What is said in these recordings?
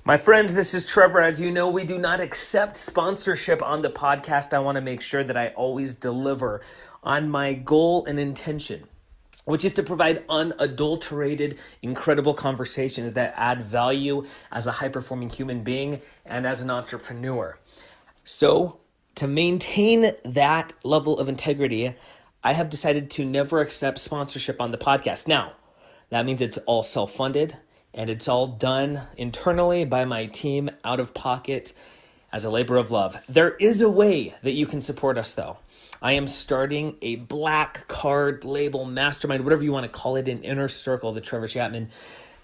My friends, this is Trevor. As you know, we do not accept sponsorship on the podcast. I want to make sure that I always deliver on my goal and intention, which is to provide unadulterated, incredible conversations that add value as a high-performing human being and as an entrepreneur. So, to maintain that level of integrity, I have decided to never accept sponsorship on the podcast. Now, that means it's all self-funded. And it's all done internally by my team, out of pocket, as a labor of love. There is a way that you can support us, though. I am starting a black card label mastermind, whatever you want to call it, an inner circle, the Trevor Chapman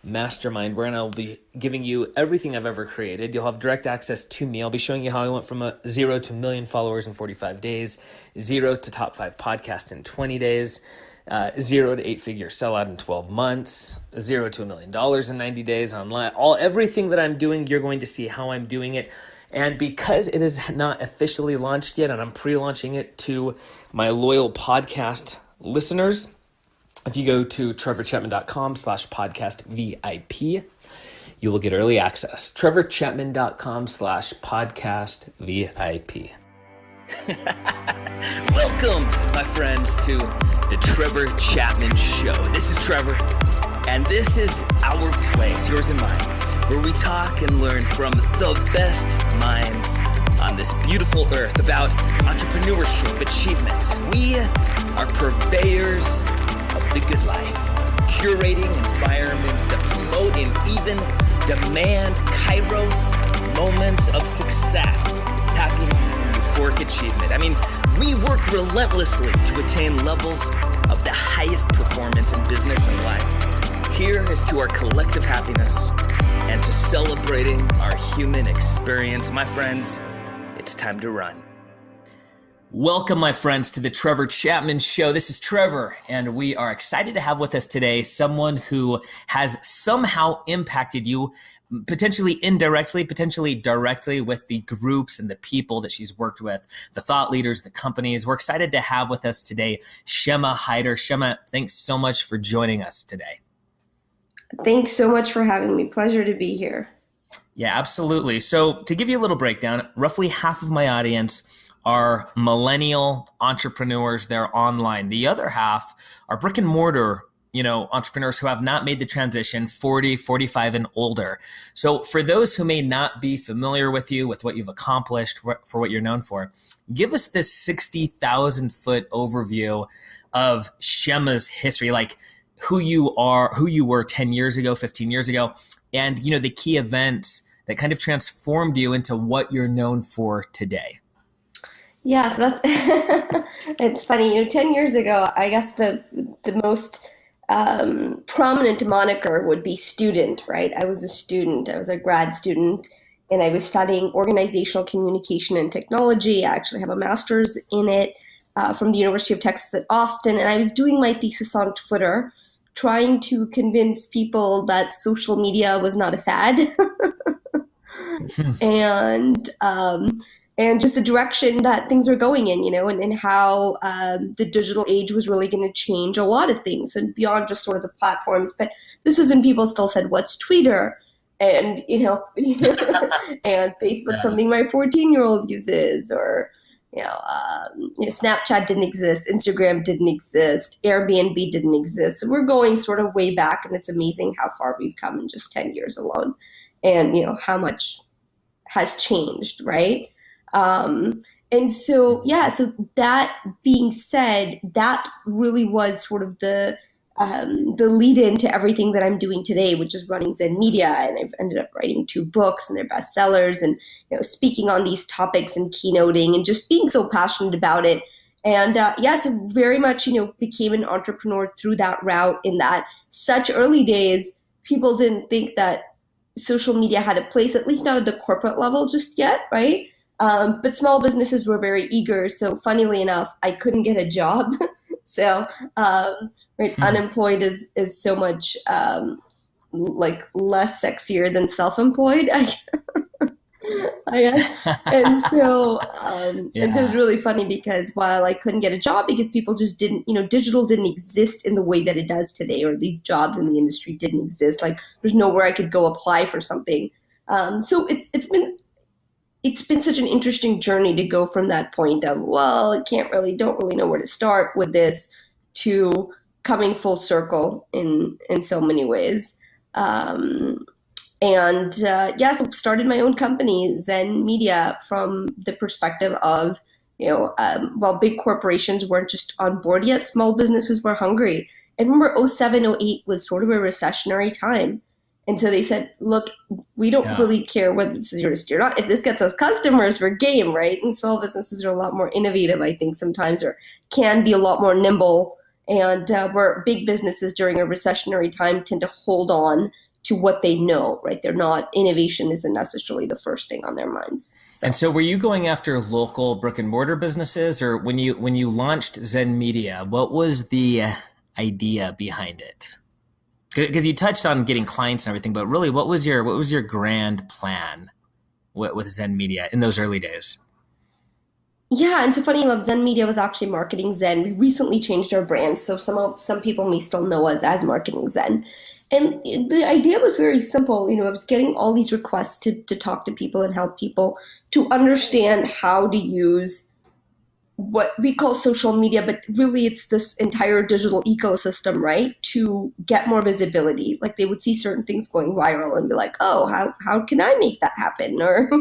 mastermind, wherein I'll be giving you everything I've ever created. You'll have direct access to me. I'll be showing you how I went from 0 to 1 million followers in 45 days, 0 to top 5 podcast in 20 days, 0 to 8-figure sellout in 12 months, 0 to $1 million in 90 days online. Everything that I'm doing, you're going to see how I'm doing it. And because it is not officially launched yet, and I'm pre-launching it to my loyal podcast listeners, if you go to trevorchapman.com/podcast VIP, you will get early access. trevorchapman.com/podcast VIP. Welcome, my friends, to the Trevor Chapman Show. This is Trevor, and this is our place, yours and mine, where we talk and learn from the best minds on this beautiful earth about entrepreneurship, achievement. We are purveyors of the good life, curating environments that promote and even demand kairos moments of success, happiness, and euphoric achievement. I mean, we work relentlessly to attain levels of the highest performance in business and life. Here is to our collective happiness and to celebrating our human experience. My friends, it's time to run. Welcome, my friends, to the Trevor Chapman Show. This is Trevor, and we are excited to have with us today someone who has somehow impacted you, potentially indirectly, potentially directly, with the groups and the people that she's worked with, the thought leaders, the companies. We're excited to have with us today Shema Hyder. Shema, thanks so much for joining us today. Thanks so much for having me. Pleasure to be here. Yeah, absolutely. So to give you a little breakdown, roughly half of my audience are millennial entrepreneurs. They're online. The other half are brick and mortar, entrepreneurs who have not made the transition, 40, 45 and older. So for those who may not be familiar with you, with what you've accomplished, for what you're known for, give us this 60,000 foot overview of Shema's history, like who you are, who you were 10 years ago, 15 years ago, and, the key events that kind of transformed you into what you're known for today. Yeah, so that's it's funny. 10 years ago, I guess the most prominent moniker would be student, right? I was a student. I was a grad student, and I was studying organizational communication and technology. I actually have a master's in it from the University of Texas at Austin, and I was doing my thesis on Twitter, trying to convince people that social media was not a fad, and just the direction that things are going in, and how the digital age was really going to change a lot of things and beyond just sort of the platforms. But this was when people still said, what's Twitter? And, and Facebook, something my 14-year-old uses, or, Snapchat didn't exist, Instagram didn't exist, Airbnb didn't exist. So we're going sort of way back, and it's amazing how far we've come in just 10 years alone, and, how much has changed, right? And so that being said, that really was sort of the lead into everything that I'm doing today, which is running Zen Media. And I've ended up writing 2 books, and they're bestsellers, and, speaking on these topics and keynoting and just being so passionate about it. And, so very much, became an entrepreneur through that route, in that such early days, people didn't think that social media had a place, at least not at the corporate level just yet, right? But small businesses were very eager. So funnily enough, I couldn't get a job. So unemployed is so much less sexier than self-employed. I guess. And so it's really funny, because while I couldn't get a job because people just didn't, digital didn't exist in the way that it does today, or these jobs in the industry didn't exist. Like, there's nowhere I could go apply for something. So it's been such an interesting journey to go from that point of, well, I don't really know where to start with this, to coming full circle in so many ways. Um, and so started my own company, Zen Media, from the perspective of, while big corporations weren't just on board yet, small businesses were hungry. And remember, '07, '08 was sort of a recessionary time. And so they said, look, we don't Yeah. really care whether this is yours or not. If this gets us customers, we're game, right? And small businesses are a lot more innovative, I think, sometimes, or can be a lot more nimble. And where big businesses during a recessionary time tend to hold on to what they know, right? They're not, innovation isn't necessarily the first thing on their minds. And so were you going after local brick and mortar businesses, or when you launched Zen Media, what was the idea behind it? Because you touched on getting clients and everything, but really, what was your grand plan with Zen Media in those early days? Yeah, and so funny enough, Zen Media was actually Marketing Zen. We recently changed our brand, so some people may still know us as Marketing Zen. And the idea was very simple. I was getting all these requests to talk to people and help people to understand how to use what we call social media, but really it's this entire digital ecosystem, right? To get more visibility. Like, they would see certain things going viral and be like, oh, how can I make that happen? Or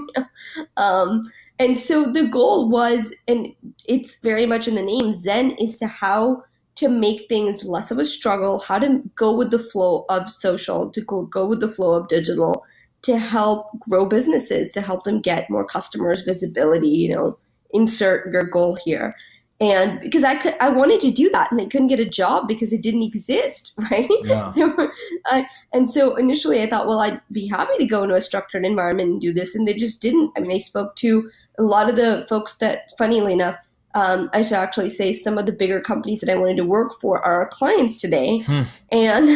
and so the goal was, and it's very much in the name, Zen is to how to make things less of a struggle, how to go with the flow of social, to go with the flow of digital, to help grow businesses, to help them get more customers, visibility, insert your goal here. And because I wanted to do that, and I couldn't get a job because it didn't exist, right? Yeah. And so initially I thought, well, I'd be happy to go into a structured environment and do this, and they just didn't. I mean, I spoke to a lot of the folks that, funnily enough, I should actually say some of the bigger companies that I wanted to work for are our clients today. And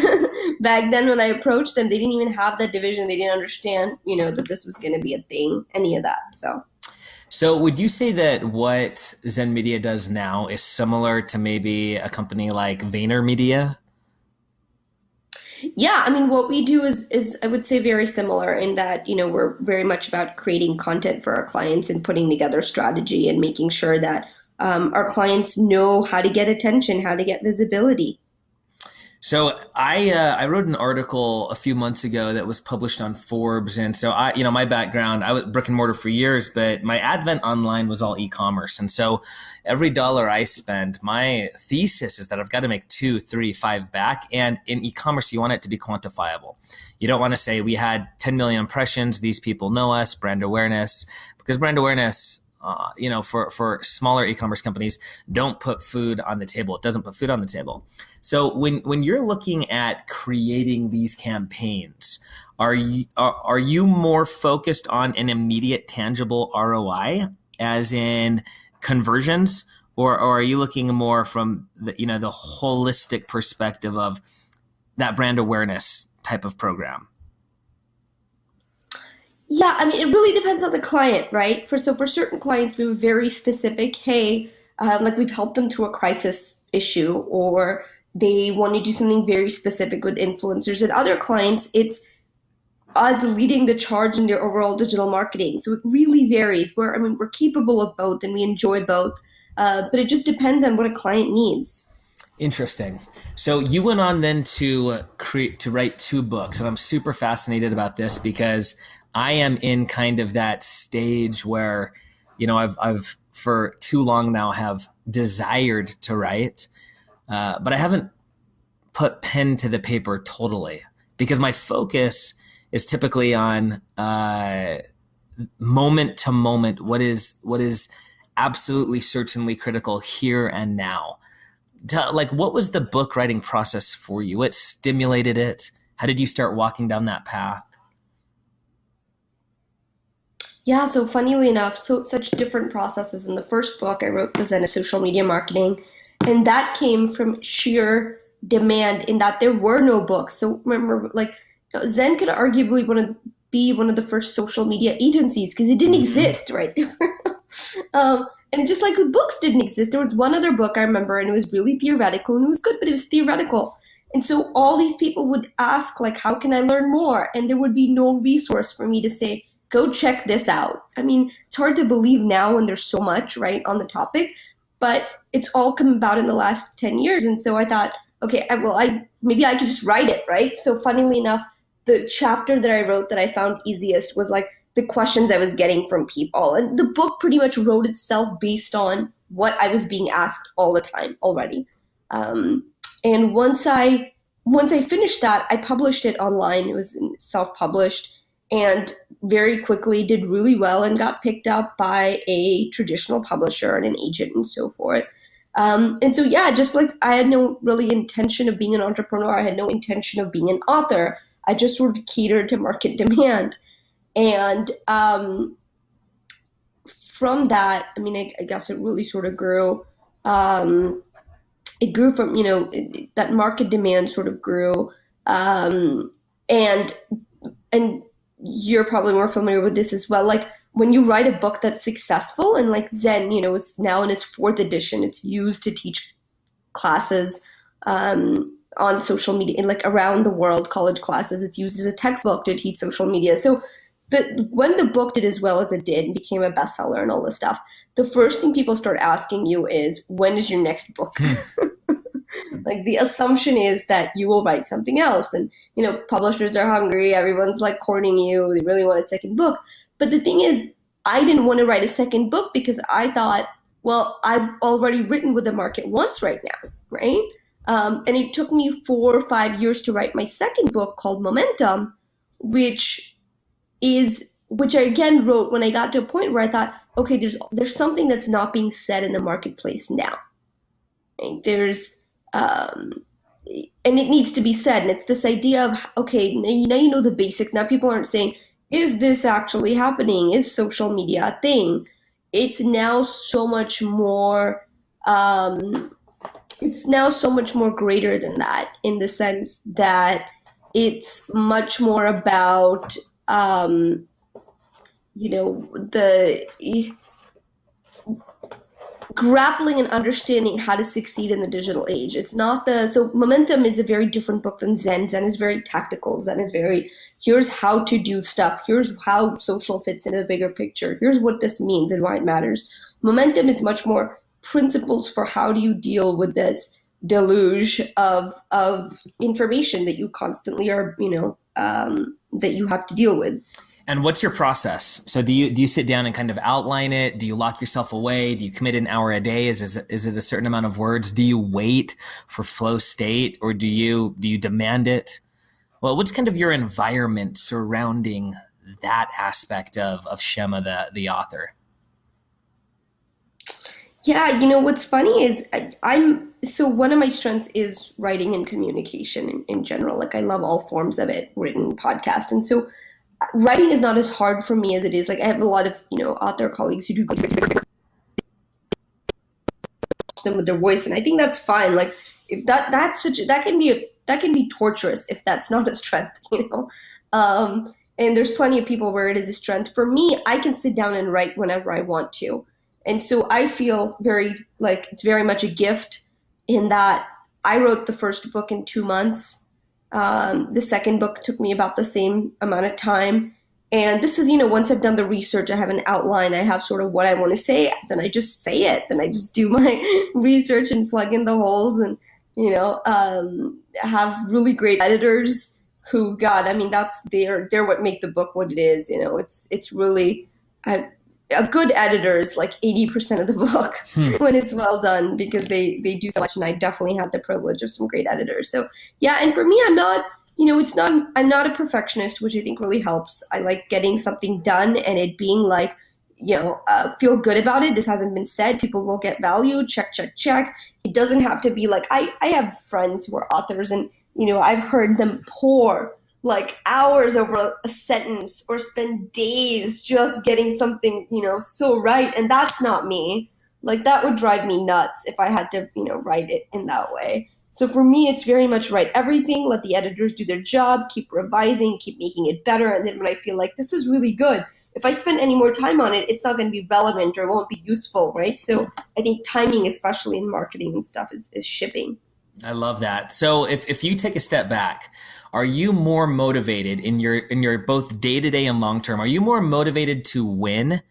back then when I approached them, they didn't even have that division. They didn't understand, that this was going to be a thing, any of that. So would you say that what Zen Media does now is similar to maybe a company like VaynerMedia? Yeah, I mean, what we do is I would say very similar in that, we're very much about creating content for our clients and putting together strategy and making sure that our clients know how to get attention, how to get visibility. So I wrote an article a few months ago that was published on Forbes, and so my background, I was brick and mortar for years, but my advent online was all e-commerce, and so every dollar I spend, my thesis is that I've got to make 2, 3, 5 back, and in e-commerce you want it to be quantifiable. You don't want to say we had 10 million impressions, these people know us, brand awareness, because brand awareness, for smaller e-commerce companies, don't put food on the table. It doesn't put food on the table. So when you're looking at creating these campaigns, are you more focused on an immediate tangible ROI, as in conversions, or are you looking more from the holistic perspective of that brand awareness type of program? Yeah, I mean, it really depends on the client, right? For certain clients, we were very specific. Hey, like, we've helped them through a crisis issue, or they want to do something very specific with influencers. And other clients, it's us leading the charge in their overall digital marketing. So it really varies. We're capable of both, and we enjoy both, but it just depends on what a client needs. Interesting. So you went on then to write 2 books, and I'm super fascinated about this because I am in kind of that stage where, I've for too long now have desired to write, but I haven't put pen to the paper totally, because my focus is typically on moment to moment, what is absolutely certainly critical here and now. Like, what was the book writing process for you? What stimulated it? How did you start walking down that path? Yeah, so funnily enough, so such different processes. In the first book I wrote was in a social media marketing, and that came from sheer demand in that there were no books. So remember, like, Zen could arguably be one of the first social media agencies because it didn't exist, right? And just like books didn't exist, there was one other book I remember, and it was really theoretical, and it was good, but it was theoretical. And so all these people would ask, like, how can I learn more? And there would be no resource for me to say, go check this out. I mean, it's hard to believe now when there's so much, right, on the topic, but it's all come about in the last 10 years. And so I thought, okay, maybe I could just write it, right? So funnily enough, the chapter that I wrote that I found easiest was like the questions I was getting from people. And the book pretty much wrote itself based on what I was being asked all the time already. And once I finished that, I published it online. It was self-published, and very quickly did really well and got picked up by a traditional publisher and an agent and so forth. And so, yeah, just like I had no really intention of being an entrepreneur. I had no intention of being an author. I just sort of catered to market demand. And from that, I mean, I guess it really sort of grew. It grew from, that market demand sort of grew. And you're probably more familiar with this as well. Like when you write a book that's successful, and like Zen, it's now in its 4th edition, it's used to teach classes on social media, and like around the world, college classes. It's used as a textbook to teach social media. So when the book did as well as it did and became a bestseller and all this stuff, the first thing people start asking you is, when is your next book? Like the assumption is that you will write something else. And, publishers are hungry. Everyone's like courting you. They really want a second book. But the thing is, I didn't want to write a second book because I thought, well, I've already written with the market once right now, right? And it took me 4 or 5 years to write my second book called Momentum, which I again wrote when I got to a point where I thought, okay, there's something that's not being said in the marketplace now. Right? And it needs to be said. And it's this idea of, okay, now you know the basics. Now people aren't saying, is this actually happening? Is social media a thing? It's now so much more, greater than that, in the sense that it's much more about, the grappling and understanding how to succeed in the digital age. It's not so Momentum is a very different book than Zen. Zen is very tactical. Zen is very, here's how to do stuff. Here's how social fits into the bigger picture. Here's what this means and why it matters. Momentum is much more principles for how do you deal with this deluge of information that you constantly are, that you have to deal with. And what's your process? So do you sit down and kind of outline it? Do you lock yourself away? Do you commit an hour a day? Is it a certain amount of words? Do you wait for flow state, or do you demand it? Well, what's kind of your environment surrounding that aspect of Shema, the author? Yeah, what's funny is so one of my strengths is writing and communication in general. Like I love all forms of it, written, podcast. And so writing is not as hard for me as it is. Like I have a lot of, author colleagues who do them with their voice. And I think that's fine. Like if that can be torturous if that's not a strength, and there's plenty of people where it is a strength. For me, I can sit down and write whenever I want to. And so I feel it's very much a gift in that I wrote the first book in 2 months. The second book took me about the same amount of time. And this is, once I've done the research, I have an outline, I have sort of what I want to say, then I just say it. Then I just do my research and plug in the holes and, have really great editors who, God, I mean, they're what make the book what it is. It's really, a good editor is like 80% of the book when it's well done, because they do so much. And I definitely had the privilege of some great editors. So yeah. And for me, I'm not a perfectionist, which I think really helps. I like getting something done and it being like, feel good about it. This hasn't been said. People will get value. Check. It doesn't have to be like, I have friends who are authors and, I've heard them pour like hours over a sentence or spend days just getting something, so right. And that's not me. Like that would drive me nuts if I had to, write it in that way. So for me, it's very much write everything, let the editors do their job, keep revising, keep making it better. And then when I feel like this is really good, if I spend any more time on it, it's not going to be relevant or it won't be useful, right? So I think timing, especially in marketing and stuff, is shipping. I love that. So if you take a step back, are you more motivated in your both day to day and long term? Are you more motivated to win,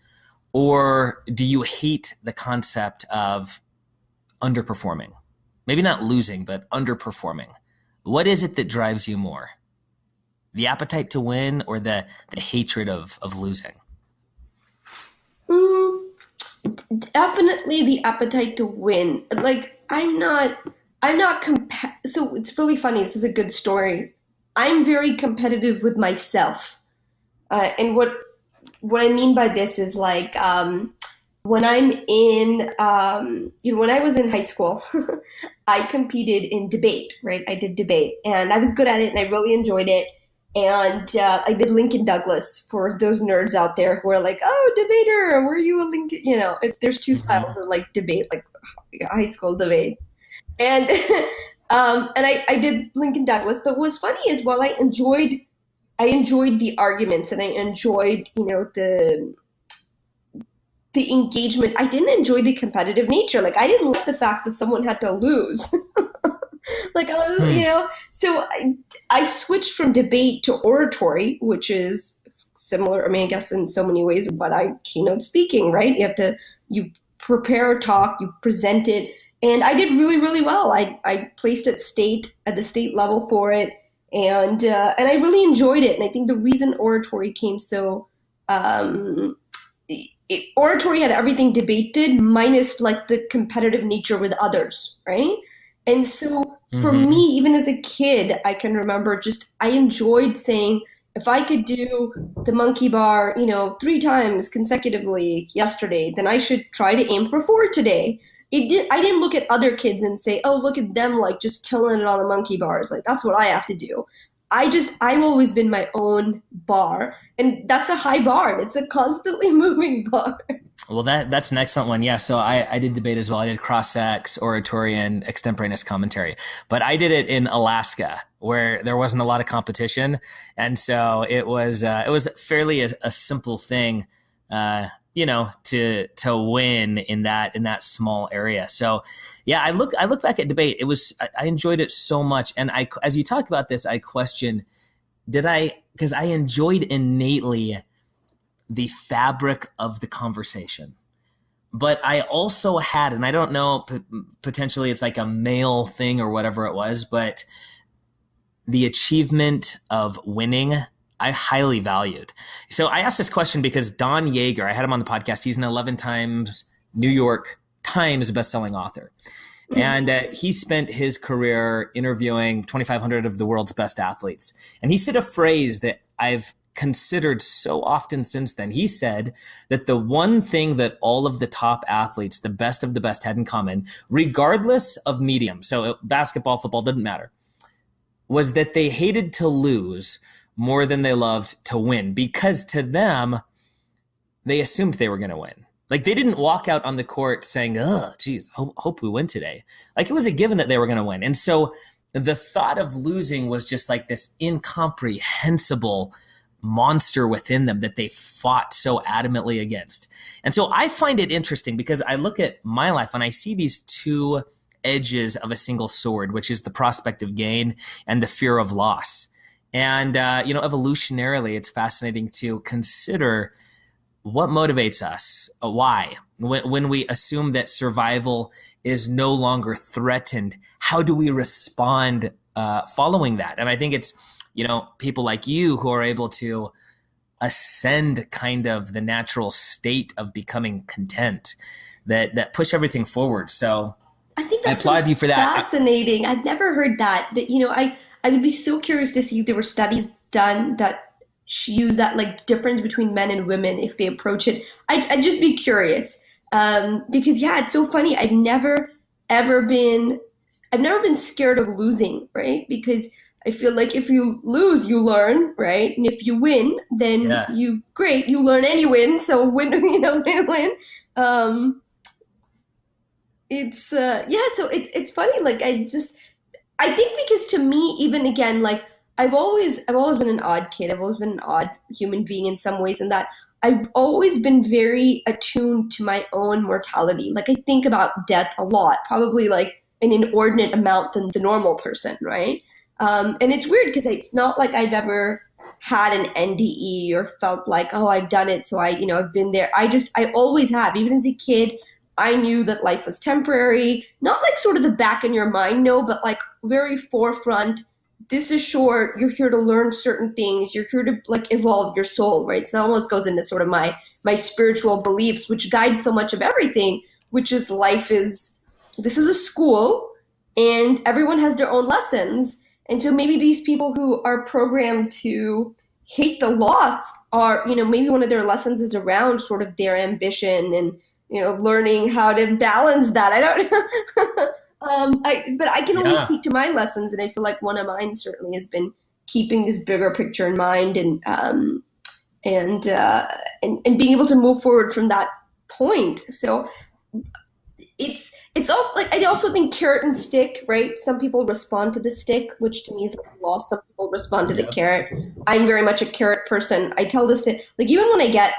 or do you hate the concept of underperforming? Maybe not losing, but underperforming. What is it that drives you more? The appetite to win or the hatred of losing? Mm, definitely the appetite to win. Like so it's really funny. This is a good story. I'm very competitive with myself. And what I mean by this is like when I'm in when I was in high school, I competed in debate, right? I did debate and I was good at it and I really enjoyed it. And I did Lincoln Douglas for those nerds out there who are like, "Oh, debater, were you a Lincoln?" There's two styles Mm-hmm. of like debate, like high school debate, and I did Lincoln Douglas. But what's funny is while I enjoyed the arguments and I enjoyed the engagement. I didn't enjoy the competitive nature. Like I didn't like the fact that someone had to lose. Like I was, Hmm. so I switched from debate to oratory, which is similar. I mean, I guess in so many ways, but I keynote speaking, right? You prepare a talk, you present it, and I did really, really well. I placed at the state level for it, and I really enjoyed it. And I think the reason oratory came so um, oratory had everything debate did minus like the competitive nature with others, right? And so for me, Mm-hmm. even as a kid, I can remember just I enjoyed saying if I could do the monkey bar, 3 times consecutively yesterday, then I should try to aim for 4 today. I didn't look at other kids and say, "Oh, look at them like just killing it on the monkey bars. Like that's what I have to do." I've always been my own bar, and that's a high bar. It's a constantly moving bar. Well, that's an excellent one. Yeah. So I did debate as well. I did cross sex, oratory, and extemporaneous commentary. But I did it in Alaska, where there wasn't a lot of competition, and so it was fairly a simple thing, to win in that small area. So, yeah, I look back at debate. I enjoyed it so much, and I as you talk about this, I question did I because I enjoyed innately the fabric of the conversation. But I also had, and I don't know, potentially it's like a male thing or whatever it was, but the achievement of winning, I highly valued. So I asked this question because Don Yeager, I had him on the podcast. He's an 11 times New York Times bestselling author. And he spent his career interviewing 2,500 of the world's best athletes. And he said a phrase that I've considered so often since then. He said that the one thing that all of the top athletes, the best of the best, had in common, regardless of medium, so basketball, football, didn't matter, was that they hated to lose more than they loved to win, because to them, they assumed they were going to win. Like they didn't walk out on the court saying, "Oh, geez, hope we win today." Like it was a given that they were going to win. And so the thought of losing was just like this incomprehensible monster within them that they fought so adamantly against. And so I find it interesting because I look at my life and I see these two edges of a single sword, which is the prospect of gain and the fear of loss. And, evolutionarily, it's fascinating to consider what motivates us, why. When we assume that survival is no longer threatened, how do we respond following that? And I think it's, people like you who are able to ascend kind of the natural state of becoming content that push everything forward. So I think I that's so applaud you for that. fascinating. I've never heard that, but I would be so curious to see if there were studies done that use that like difference between men and women if they approach it. I'd just be curious because yeah, it's so funny. Ever been I've never been scared of losing, right? Because I feel like if you lose, you learn, right? And if you win, then Yeah. you learn and you win. So win, win, win. Um, it's yeah, so it's funny. Like I think because to me, even again, like I've always been an odd kid. I've always been an odd human being in some ways, and that I've always been very attuned to my own mortality. Like I think about death a lot, probably like an inordinate amount than the normal person, right? And it's weird because it's not like I've ever had an NDE or felt like, oh, I've done it. So I've been there. I always have. Even as a kid, I knew that life was temporary, not like sort of the back in your mind, no, but like very forefront. This is short. You're here to learn certain things. You're here to like evolve your soul, right? So that almost goes into sort of my spiritual beliefs, which guide so much of everything, which is this is a school and everyone has their own lessons. And so maybe these people who are programmed to hate the loss are, maybe one of their lessons is around sort of their ambition and, learning how to balance that. I don't know. But I can only speak to my lessons. And I feel like one of mine certainly has been keeping this bigger picture in mind and being able to move forward from that point. So it's also like I also think carrot and stick, right? Some people respond to the stick, which to me is like lost. Some people respond to the carrot. I'm very much a carrot person. I tell this to like even when I get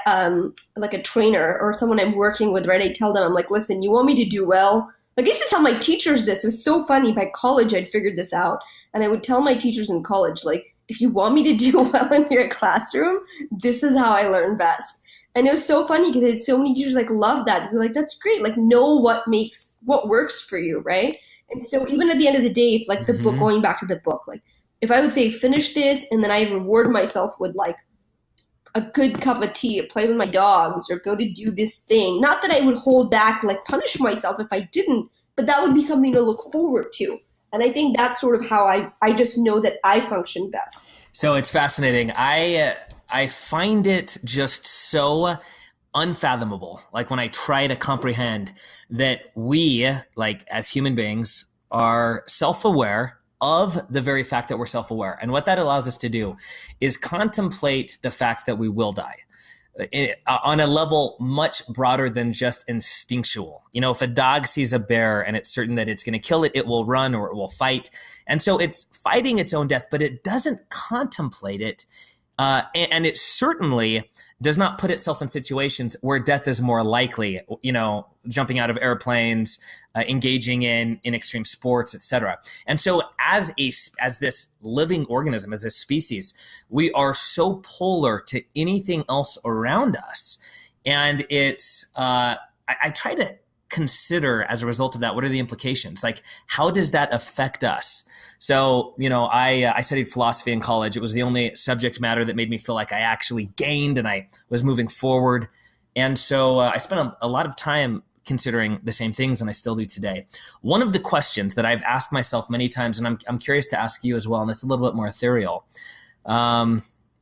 like a trainer or someone I'm working with, right? I tell them I'm like, listen, you want me to do well? Like I used to tell my teachers this. It was so funny. By college, I'd figured this out, and I would tell my teachers in college, like, if you want me to do well in your classroom, this is how I learn best. And it was so funny because I had so many teachers like love that. They'd be like, that's great. Like know what works for you, right? And so even at the end of the day, if like the book, going back to the book, like if I would say finish this and then I reward myself with like a good cup of tea, play with my dogs, or go to do this thing. Not that I would hold back, like punish myself if I didn't, but that would be something to look forward to. And I think that's sort of how I just know that I function best. So it's fascinating. I find it just so unfathomable. Like when I try to comprehend that we, like as human beings, are self-aware of the very fact that we're self-aware. And what that allows us to do is contemplate the fact that we will die on a level much broader than just instinctual. If a dog sees a bear and it's certain that it's going to kill it, it will run or it will fight. And so it's fighting its own death, but it doesn't contemplate it. And it certainly does not put itself in situations where death is more likely, jumping out of airplanes, engaging in extreme sports, etc. And so as this living organism, as a species, we are so polar to anything else around us. And it's, I try to consider as a result of that, what are the implications? Like, how does that affect us? So, I studied philosophy in college. It was the only subject matter that made me feel like I actually gained and I was moving forward. And so I spent a lot of time considering the same things, and I still do today. One of the questions that I've asked myself many times, and I'm curious to ask you as well, and it's a little bit more ethereal,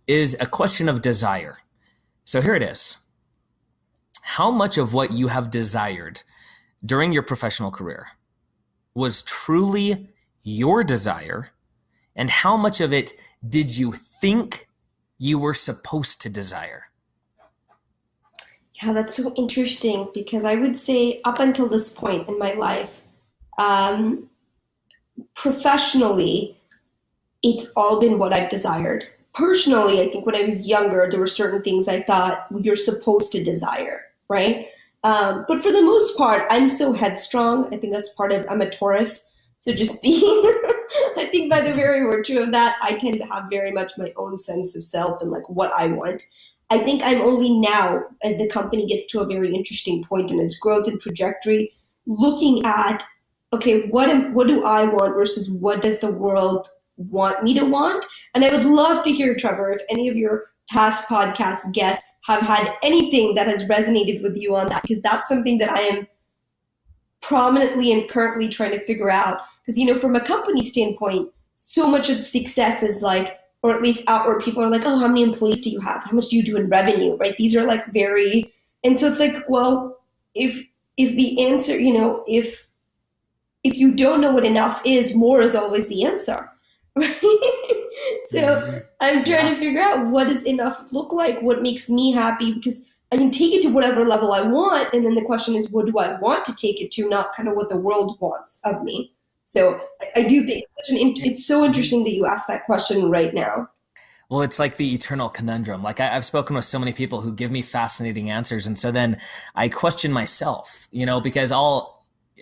is a question of desire. So here it is. How much of what you have desired during your professional career was truly your desire, and how much of it did you think you were supposed to desire? Yeah, that's so interesting because I would say up until this point in my life, professionally, it's all been what I've desired. Personally, I think when I was younger, there were certain things I thought you're supposed to desire, right? But for the most part, I'm so headstrong. I think that's I'm a Taurus. So just being, I think by the very virtue of that, I tend to have very much my own sense of self and like what I want. I think I'm only now, as the company gets to a very interesting point in its growth and trajectory, looking at, okay, what do I want versus what does the world want me to want? And I would love to hear, Trevor, if any of your past podcast guests have had anything that has resonated with you on that, because that's something that I am prominently and currently trying to figure out. Because, from a company standpoint, so much of success is like, or at least outward, people are like, oh, how many employees do you have? How much do you do in revenue, right? These are like very, and so it's like, well, if the answer, if you don't know what enough is, more is always the answer, right? So I'm trying to figure out what does enough look like, what makes me happy, because I can take it to whatever level I want. And then the question is, what do I want to take it to, not kind of what the world wants of me. So I do think it's so interesting that you asked that question right now. Well, it's like the eternal conundrum. Like I've spoken with so many people who give me fascinating answers. And so then I question myself, because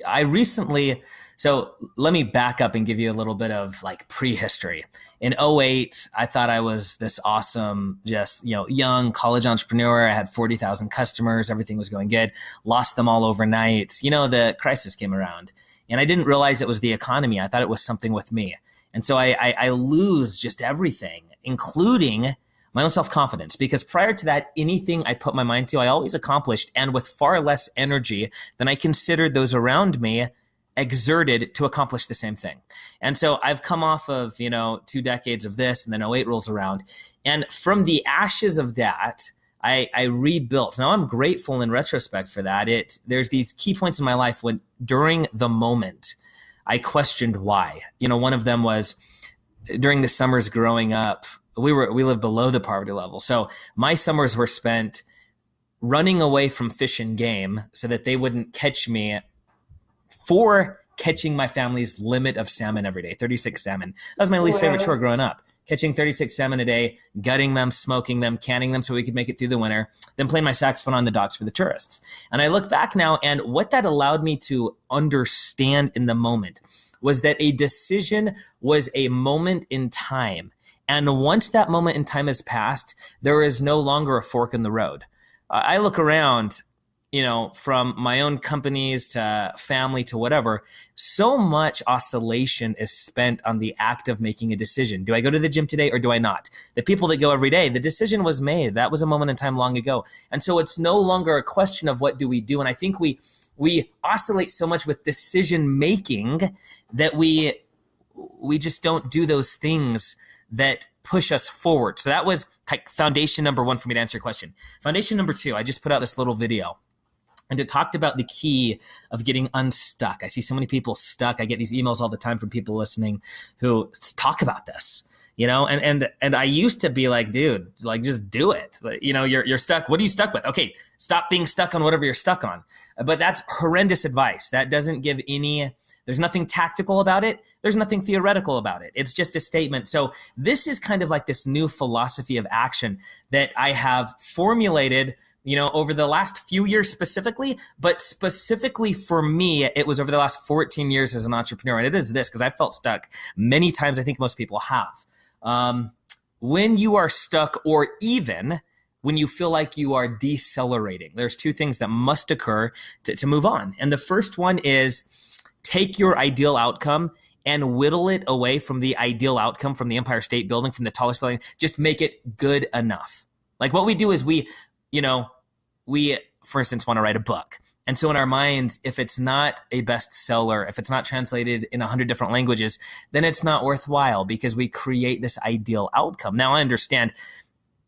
I recently, so let me back up and give you a little bit of like prehistory. In '08, I thought I was this awesome, just, young college entrepreneur. I had 40,000 customers. Everything was going good. Lost them all overnight. The crisis came around and I didn't realize it was the economy. I thought it was something with me. And so I lose just everything, including my own self-confidence, because prior to that, anything I put my mind to, I always accomplished, and with far less energy than I considered those around me exerted to accomplish the same thing. And so I've come off of, 2 decades of this, and then '08 rolls around. And from the ashes of that, I rebuilt. Now I'm grateful in retrospect for that. There's these key points in my life when during the moment I questioned why. One of them was during the summers growing up, we lived below the poverty level. So my summers were spent running away from fish and game so that they wouldn't catch me for catching my family's limit of salmon every day, 36 salmon. That was my least favorite chore growing up. Catching 36 salmon a day, gutting them, smoking them, canning them so we could make it through the winter, then playing my saxophone on the docks for the tourists. And I look back now, and what that allowed me to understand in the moment was that a decision was a moment in time. And once that moment in time has passed, there is no longer a fork in the road. I look around, from my own companies to family to whatever, so much oscillation is spent on the act of making a decision. Do I go to the gym today or do I not? The people that go every day, the decision was made. That was a moment in time long ago. And so it's no longer a question of what do we do. And I think we oscillate so much with decision making that we just don't do those things that push us forward. So that was foundation number 1 for me to answer your question. Foundation number 2, I just put out this little video, and it talked about the key of getting unstuck. I see so many people stuck. I get these emails all the time from people listening who talk about this, and I used to be like, dude, like, just do it. You're stuck. What are you stuck with? Okay, stop being stuck on whatever you're stuck on. But that's horrendous advice. That doesn't give there's nothing tactical about it. There's nothing theoretical about it. It's just a statement. So this is kind of like this new philosophy of action that I have formulated, over the last few years specifically, but specifically for me, it was over the last 14 years as an entrepreneur. And it is this, because I felt stuck many times. I think most people have. When you are stuck, or even when you feel like you are decelerating, there's 2 things that must occur to move on. And the first one is take your ideal outcome and whittle it away from the ideal outcome from the Empire State Building, from the tallest building. Just make it good enough. Like what we do is we, for instance, want to write a book. And so in our minds, if it's not a bestseller, if it's not translated in 100 different languages, then it's not worthwhile, because we create this ideal outcome. Now I understand,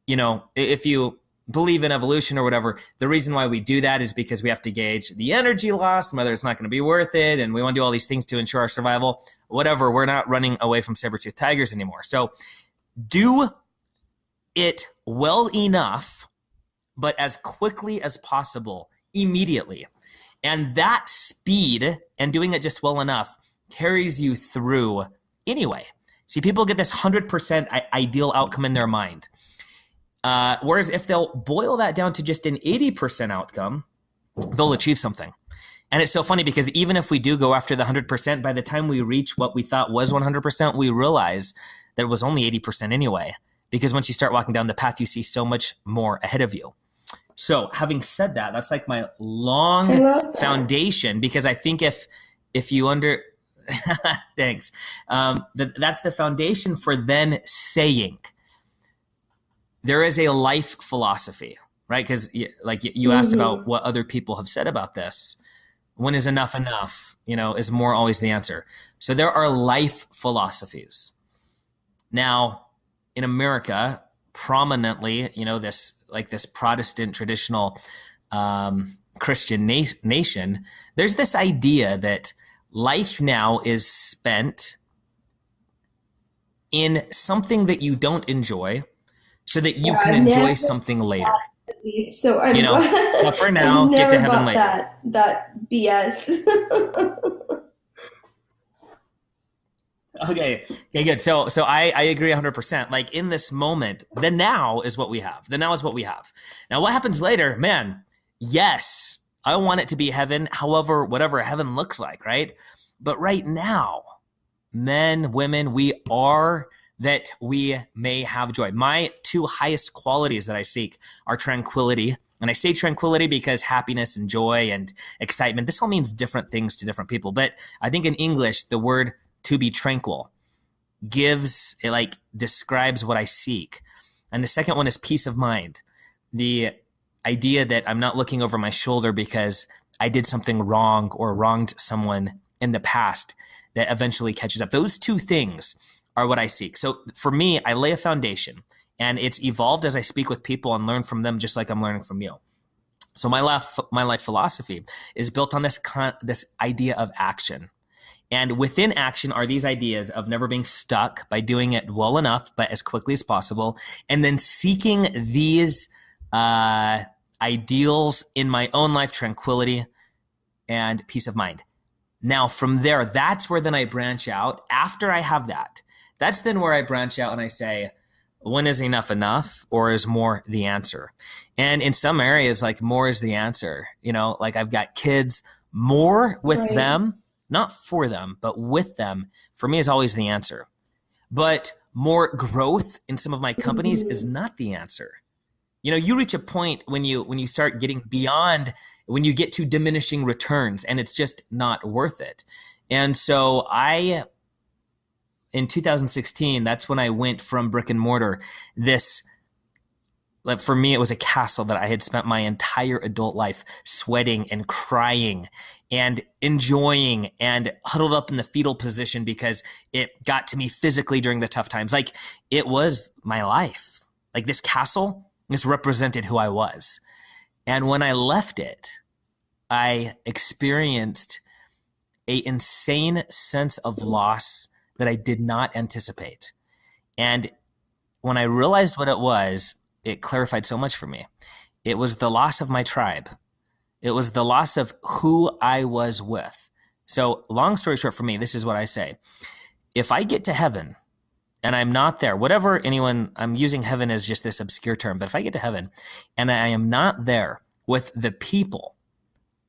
if you believe in evolution or whatever, the reason why we do that is because we have to gauge the energy lost, whether it's not going to be worth it, and we want to do all these things to ensure our survival. Whatever, we're not running away from saber-toothed tigers anymore. So do it well enough, but as quickly as possible, immediately. And that speed and doing it just well enough carries you through anyway. See, people get this 100% ideal outcome in their mind. Whereas if they'll boil that down to just an 80% outcome, they'll achieve something. And it's so funny, because even if we do go after the 100%, by the time we reach what we thought was 100%, we realize that it was only 80% anyway. Because once you start walking down the path, you see so much more ahead of you. So having said that, that's like my long foundation, because I think if you thanks, that's the foundation for then saying, there is a life philosophy, right? Because like you asked about what other people have said about this. When is enough enough? Is more always the answer. So there are life philosophies. Now, in America, prominently, this Protestant traditional Christian nation, there's this idea that life now is spent in something that you don't enjoy, so that you can enjoy something later. So I'm glad. So for now, get to heaven later. That BS. Okay, good. So I agree 100%. Like in this moment, the now is what we have. The now is what we have. Now, what happens later, man? Yes, I want it to be heaven, however, whatever heaven looks like, right? But right now, men, women, we are that we may have joy. My two highest qualities that I seek are tranquility. And I say tranquility because happiness and joy and excitement, this all means different things to different people. But I think in English, the word to be tranquil describes what I seek. And the second one is peace of mind. The idea that I'm not looking over my shoulder because I did something wrong or wronged someone in the past that eventually catches up. Those two things are what I seek. So for me, I lay a foundation, and it's evolved as I speak with people and learn from them, just like I'm learning from you. So my life philosophy is built on this idea of action. And within action are these ideas of never being stuck by doing it well enough, but as quickly as possible, and then seeking these ideals in my own life, tranquility and peace of mind. Now, from there, that's where then I branch out. After I have that, that's then where I branch out and I say, when is enough, or is more the answer? And in some areas, like more is the answer. Like I've got kids, more with them, not for them, but with them, for me is always the answer. But more growth in some of my companies is not the answer. You reach a point when you start getting beyond, when you get to diminishing returns, and it's just not worth it. And so in 2016, that's when I went from brick and mortar. For me, it was a castle that I had spent my entire adult life sweating and crying and enjoying and huddled up in the fetal position because it got to me physically during the tough times. Like, it was my life. Like, this castle, this represented who I was. And when I left it, I experienced an insane sense of loss that I did not anticipate. And when I realized what it was, it clarified so much for me. It was the loss of my tribe. It was the loss of who I was with. So long story short, for me, this is what I say. If I get to heaven and I'm not there, I'm using heaven as just this obscure term, but if I get to heaven and I am not there with the people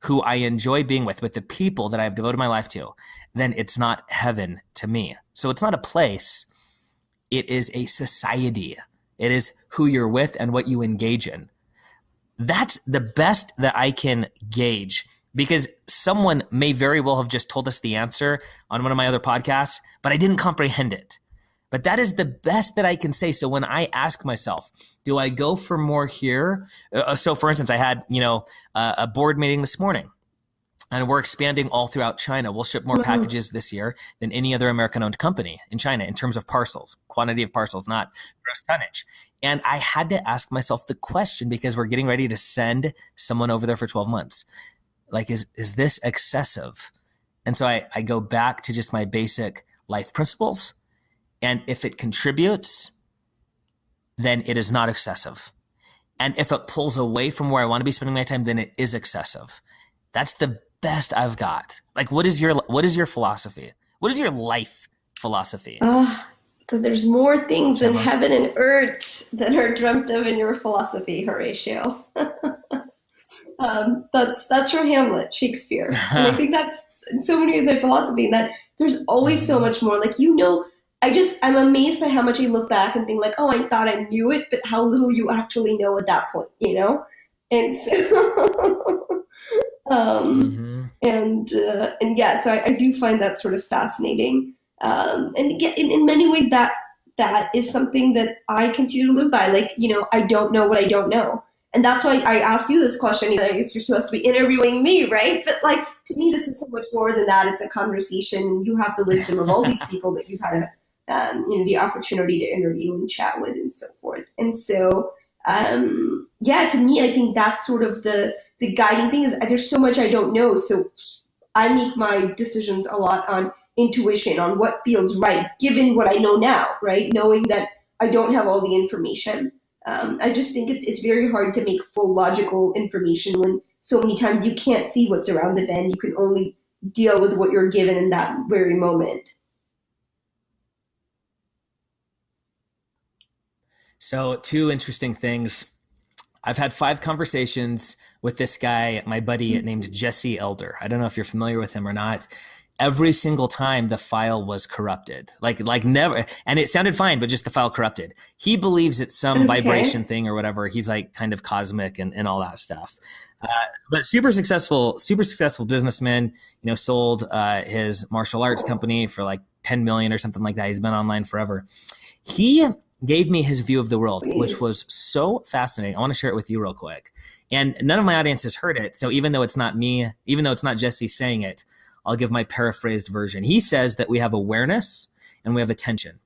who I enjoy being with the people that I've devoted my life to, then it's not heaven to me. So it's not a place. It is a society. It is who you're with and what you engage in. That's the best that I can gauge, because someone may very well have just told us the answer on one of my other podcasts, but I didn't comprehend it. But that is the best that I can say. So when I ask myself, do I go for more here? So for instance, I had, a board meeting this morning, and we're expanding all throughout China. We'll ship more packages this year than any other American-owned company in China in terms of parcels, quantity of parcels, not gross tonnage. And I had to ask myself the question, because we're getting ready to send someone over there for 12 months. Like, is this excessive? And so I go back to just my basic life principles. And if it contributes, then it is not excessive. And if it pulls away from where I want to be spending my time, then it is excessive. That's the best I've got. Like, what is your philosophy? What is your life philosophy? Because there's more things in heaven and earth that are dreamt of in your philosophy, Horatio. That's from Hamlet, Shakespeare. And I think that's in so many ways my philosophy, that there's always so much more. Like, I'm amazed by how much I look back and think like, oh, I thought I knew it, but how little you actually know at that point, And so, so I do find that sort of fascinating. And again, in many ways that is something that I continue to live by. Like, I don't know what I don't know. And that's why I asked you this question. I guess you're supposed to be interviewing me, right? But like, to me, this is so much more than that. It's a conversation, and you have the wisdom of all these people that you've had the opportunity to interview and chat with and so forth. And so, to me, I think that's sort of the guiding thing, is there's so much I don't know. So I make my decisions a lot on intuition, on what feels right, given what I know now, right? Knowing that I don't have all the information. I just think it's very hard to make full logical information when so many times you can't see what's around the bend. You can only deal with what you're given in that very moment. So two interesting things I've had 5 conversations with this guy, my buddy named Jesse Elder. I don't know if you're familiar with him or not. Every single time the file was corrupted, like never, and it sounded fine, but just the file corrupted. He believes it's some vibration thing or whatever. He's like kind of cosmic and all that stuff. But super successful businessman, sold his martial arts company for like 10 million or something like that. He's been online forever. He gave me his view of the world, which was so fascinating. I want to share it with you real quick. And none of my audience has heard it. So even though it's not me, even though it's not Jesse saying it, I'll give my paraphrased version. He says that we have awareness and we have attention.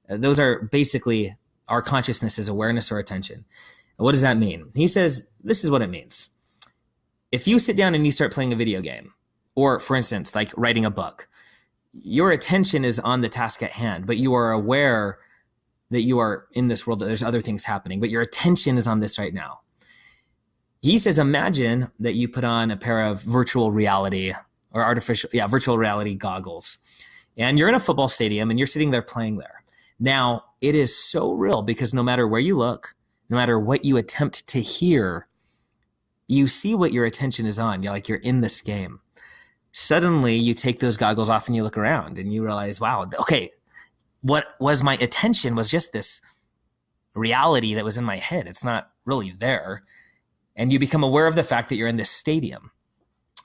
Those are basically our consciousness is awareness or attention. What does that mean? He says, this is what it means. If you sit down and you start playing a video game, or for instance, like writing a book, your attention is on the task at hand, but you are aware that you are in this world, that there's other things happening, but your attention is on this right now. He says, imagine that you put on a pair of virtual reality virtual reality goggles, and you're in a football stadium and you're sitting there playing there. Now, it is so real because no matter where you look, no matter what you attempt to hear, you see what your attention is on. You're in this game. Suddenly you take those goggles off and you look around and you realize, wow, okay, what was my attention was just this reality that was in my head. It's not really there. And you become aware of the fact that you're in this stadium.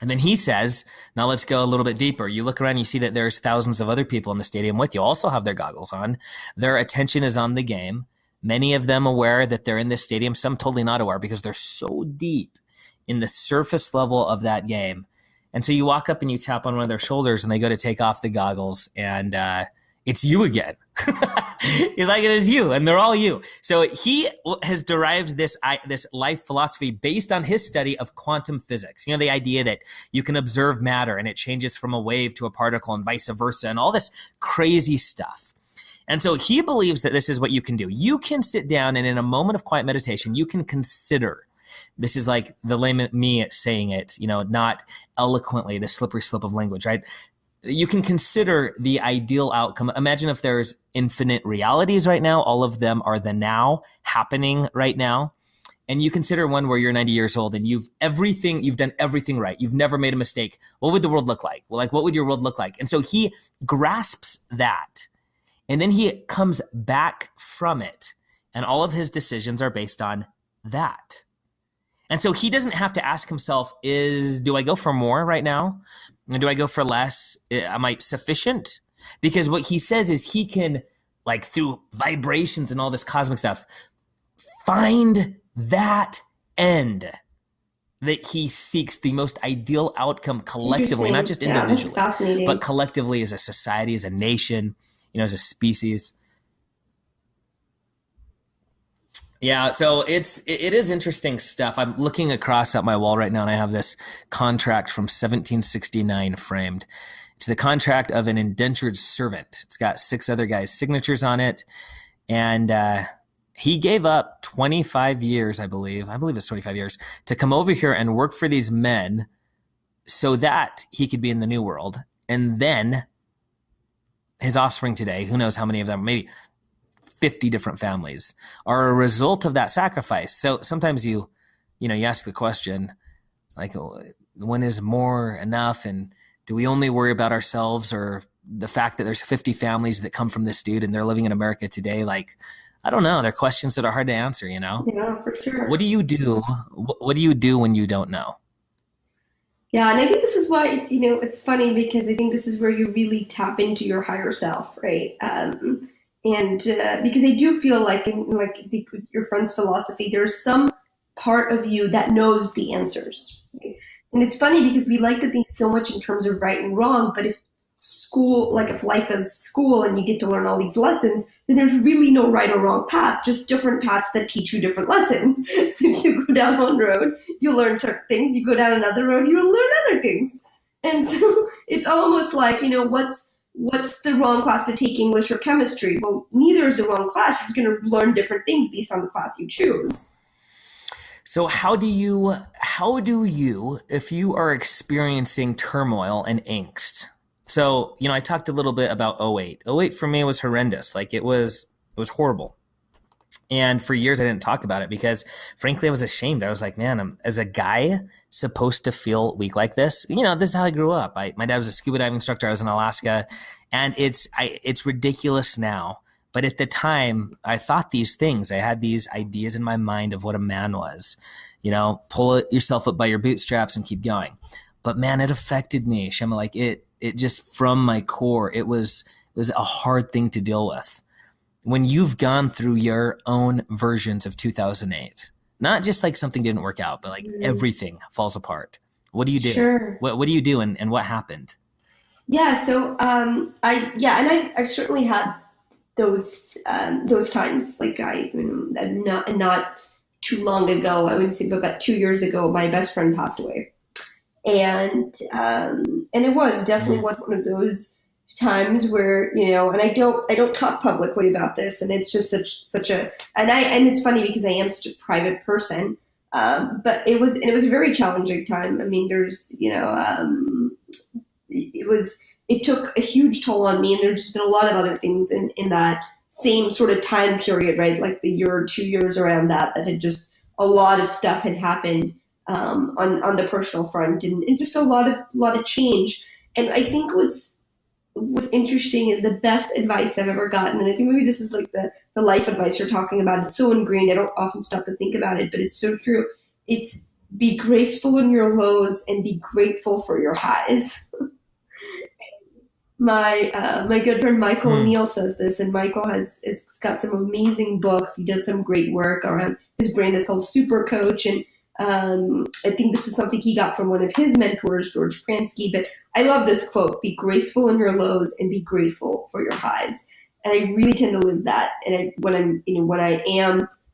And then he says, now let's go a little bit deeper. You look around, you see that there's thousands of other people in the stadium with you, also have their goggles on. Their attention is on the game. Many of them aware that they're in this stadium, some totally not aware because they're so deep in the surface level of that game. And so you walk up and you tap on one of their shoulders and they go to take off the goggles and it's you again. He's like, it is you, and they're all you. So he has derived this life philosophy based on his study of quantum physics. The idea that you can observe matter and it changes from a wave to a particle and vice versa and all this crazy stuff. And so he believes that this is what you can do. You can sit down and in a moment of quiet meditation, you can consider. This is like the layman me saying it, not eloquently, the slippery slope of language, right? You can consider the ideal outcome. Imagine if there's infinite realities right now. All of them are the now happening right now. And you consider one where you're 90 years old and you've done everything right. You've never made a mistake. What would the world look like? Well, what would your world look like? And so he grasps that. And then he comes back from it. And all of his decisions are based on that. And so he doesn't have to ask himself, do I go for more right now? Do I go for less? Am I sufficient? Because what he says is he can, through vibrations and all this cosmic stuff, find that end that he seeks, the most ideal outcome collectively, not just individually, but collectively as a society, as a nation, as a species. Yeah, so it is interesting stuff. I'm looking across at my wall right now, and I have this contract from 1769 framed. It's the contract of an indentured servant. It's got 6 other guys' signatures on it, and he gave up 25 years, I believe it's 25 years, to come over here and work for these men so that he could be in the new world. And then his offspring today, who knows how many of them, maybe 50 different families, are a result of that sacrifice. So sometimes you ask the question, when is more enough? And do we only worry about ourselves or the fact that there's 50 families that come from this dude and they're living in America today? I don't know. They're questions that are hard to answer, Yeah, for sure. What do you do? What do you do when you don't know? Yeah, and I think this is why, it's funny because I think this is where you really tap into your higher self, right? And because I do feel like your friend's philosophy, there's some part of you that knows the answers. Right? And it's funny because we like to think so much in terms of right and wrong, but if life is school and you get to learn all these lessons, then there's really no right or wrong path, just different paths that teach you different lessons. So if you go down one road, you'll learn certain things. You go down another road, you'll learn other things. And so it's almost like, what's the wrong class to take, English or chemistry? Well, neither is the wrong class. You're just going to learn different things based on the class you choose. So how do you, if you are experiencing turmoil and angst? So, I talked a little bit about 08. 08 for me was horrendous. It was horrible. And for years, I didn't talk about it because, frankly, I was ashamed. I was like, man, I'm, as a guy, supposed to feel weak like this. You know, this is how I grew up. My dad was a scuba diving instructor. I was in Alaska. And it's ridiculous now. But at the time, I thought these things. I had these ideas in my mind of what a man was. You know, pull yourself up by your bootstraps and keep going. But man, it affected me, Shema. Like it just from my core, it was a hard thing to deal with. When you've gone through your own versions of 2008, not just like something didn't work out, but like everything falls apart. What do you do? Sure. What do you do and what happened? Yeah. So, I've certainly had those times. Like not too long ago, I would say about 2 years ago, my best friend passed away. And it was definitely was one of those times where, you know, and I don't talk publicly about this, and it's just such a, and it's funny because I am such a private person, but it was a very challenging time. I mean, there's, you know, it took a huge toll on me, and there's just been a lot of other things in that same sort of time period, right? Like the year or 2 years around that had just a lot of stuff had happened on the personal front, and just a lot of change. And I think what's interesting is the best advice I've ever gotten, and I think maybe this is like the life advice you're talking about. It's so ingrained, I don't often stop to think about it, but it's so true. It's be graceful in your lows and be grateful for your highs. My good friend Michael O'Neill says this, and Michael has got some amazing books. He does some great work around, his brand is called Super Coach, and I think this is something he got from one of his mentors, George Pransky. But I love this quote: "Be graceful in your lows and be grateful for your highs." And I really tend to live that. And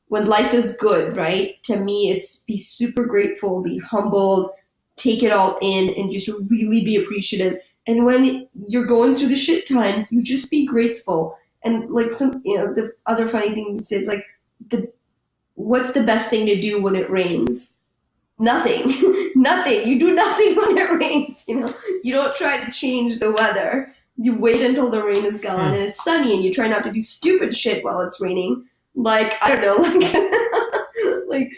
when life is good, right? To me, it's be super grateful, be humbled, take it all in, and just really be appreciative. And when you're going through the shit times, you just be graceful. And like the other funny thing you said, like what's the best thing to do when it rains? Nothing. Nothing. You do nothing when it rains. You know, you don't try to change the weather. You wait until the rain is gone and it's sunny, and you try not to do stupid shit while it's raining. Like, I don't know, like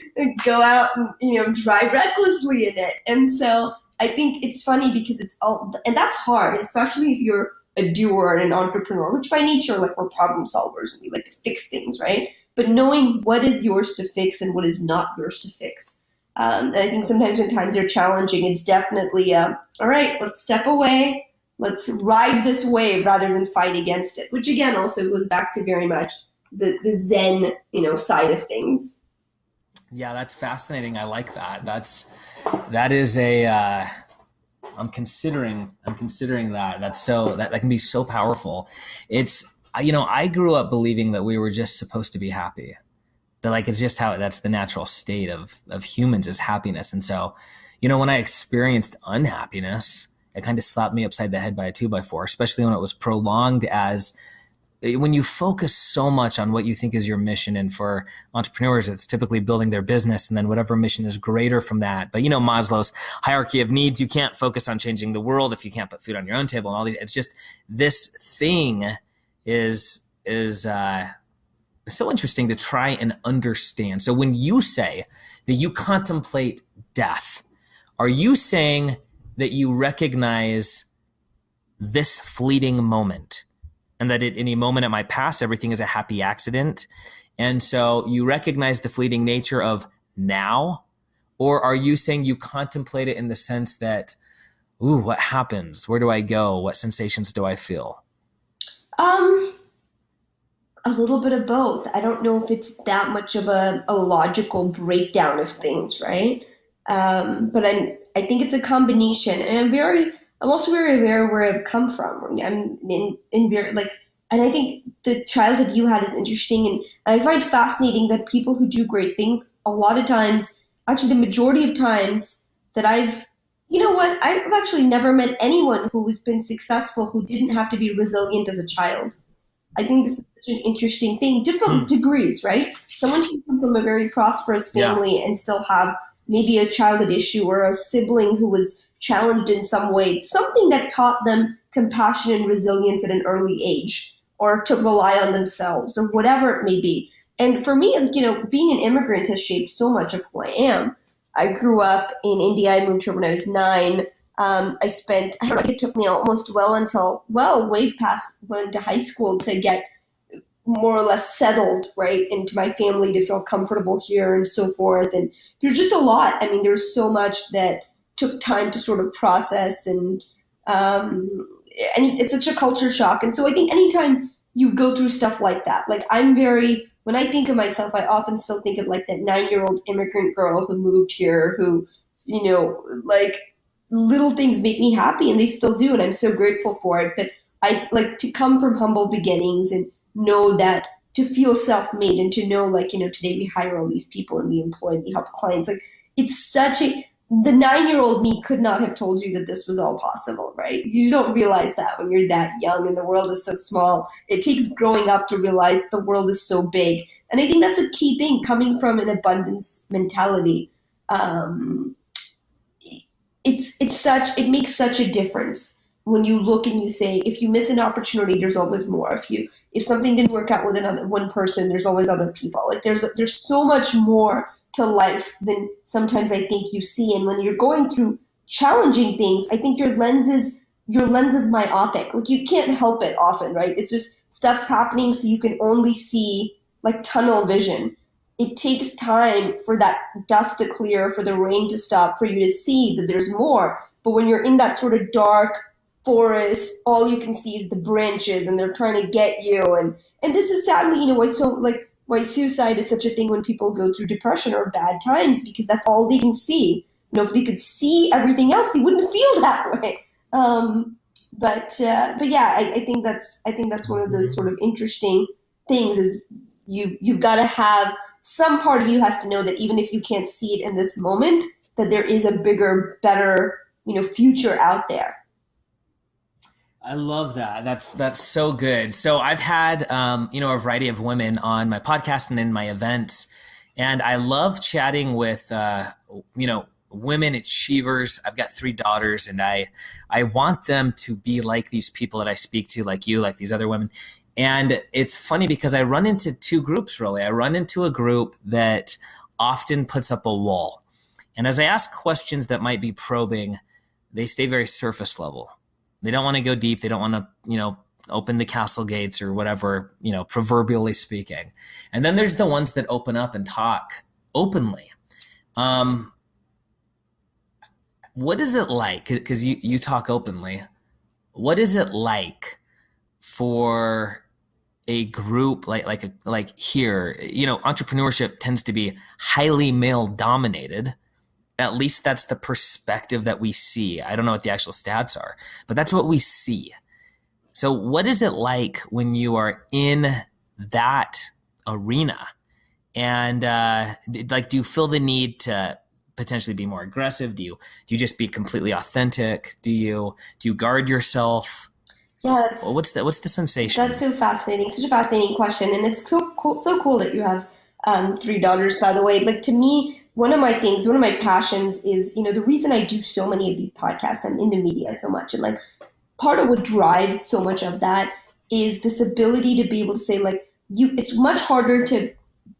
go out and, you know, drive recklessly in it. And so I think it's funny because it's all, and that's hard, especially if you're a doer and an entrepreneur, which by nature, like, we're problem solvers and we like to fix things, right? But knowing what is yours to fix and what is not yours to fix. And I think sometimes when times are challenging, it's definitely, all right, let's step away. Let's ride this wave rather than fight against it, which again also goes back to very much the Zen, you know, side of things. Yeah, that's fascinating. I like that. That is a, I'm considering that. That's so, that can be so powerful. It's, you know, I grew up believing that we were just supposed to be happy. That like, it's just how, that's the natural state of humans is happiness. And so, you know, when I experienced unhappiness, it kind of slapped me upside the head by a 2x4, especially when it was prolonged, as when you focus so much on what you think is your mission. And for entrepreneurs, it's typically building their business, and then whatever mission is greater from that. But you know, Maslow's hierarchy of needs, you can't focus on changing the world if you can't put food on your own table and all these. It's just, this thing is so interesting to try and understand. So when you say that you contemplate death, are you saying that you recognize this fleeting moment, and that at any moment it might pass, everything is a happy accident? And so you recognize the fleeting nature of now? Or are you saying you contemplate it in the sense that, ooh, what happens? Where do I go? What sensations do I feel? A little bit of both. I don't know if it's that much of a logical breakdown of things, right? But I think it's a combination, and I'm also very aware where I've come from. I'm in very, like, and I think the childhood you had is interesting, and I find fascinating that people who do great things, a lot of times, actually the majority of times that I've actually never met anyone who has been successful who didn't have to be resilient as a child. I think this is such an interesting thing. Different degrees, right? Someone can come from a very prosperous family and still have maybe a childhood issue or a sibling who was challenged in some way, something that taught them compassion and resilience at an early age, or to rely on themselves, or whatever it may be. And for me, being an immigrant has shaped so much of who I am. I grew up in India. I moved here when I was 9. I don't know, it took me almost way past going to high school to get more or less settled, right, into my family, to feel comfortable here and so forth. And there's just a lot. I mean, there's so much that took time to sort of process, and it's such a culture shock. And so I think anytime you go through stuff like that, like when I think of myself, I often still think of like that 9-year-old immigrant girl who moved here, who, like little things make me happy, and they still do. And I'm so grateful for it. But I like to come from humble beginnings and know that, to feel self-made, and to know, like, today we hire all these people and we employ and we help clients. Like, the 9-year-old me could not have told you that this was all possible, right? You don't realize that when you're that young and the world is so small. It takes growing up to realize the world is so big. And I think that's a key thing, coming from an abundance mentality. It makes such a difference when you look and you say, if you miss an opportunity, there's always more. If something didn't work out with one person, there's always other people. Like, there's so much more to life than sometimes I think you see. And when you're going through challenging things, I think your lens is myopic. Like, you can't help it often, right? It's just stuff's happening, so you can only see like tunnel vision. It takes time for that dust to clear, for the rain to stop, for you to see that there's more. But when you're in that sort of dark forest, all you can see is the branches, and they're trying to get you. And this is sadly, why suicide is such a thing when people go through depression or bad times, because that's all they can see. If they could see everything else, they wouldn't feel that way. But yeah, I think that's one of those sort of interesting things, is you've got to have some part of you has to know that even if you can't see it in this moment, that there is a bigger, better, future out there. I love that. That's so good. So I've had, a variety of women on my podcast and in my events, and I love chatting with, women achievers. I've got 3 daughters, and I want them to be like these people that I speak to, like you, like these other women. And it's funny because I run into 2 groups, really. I run into a group that often puts up a wall. And as I ask questions that might be probing, they stay very surface level. They don't want to go deep. They don't want to, open the castle gates or whatever, proverbially speaking. And then there's the ones that open up and talk openly. What is it like? Because you talk openly. What is it like for a group like here? Entrepreneurship tends to be highly male dominated. At least that's the perspective that we see. I don't know what the actual stats are, but that's what we see. So what is it like when you are in that arena? And do you feel the need to potentially be more aggressive? Do you just be completely authentic? Do you guard yourself? Yeah, what's the sensation? That's so fascinating. Such a fascinating question, and it's so cool that you have 3 daughters. By the way, like, to me, one of my passions is, the reason I do so many of these podcasts, I'm into media so much. And like, part of what drives so much of that is this ability to be able to say, like, it's much harder to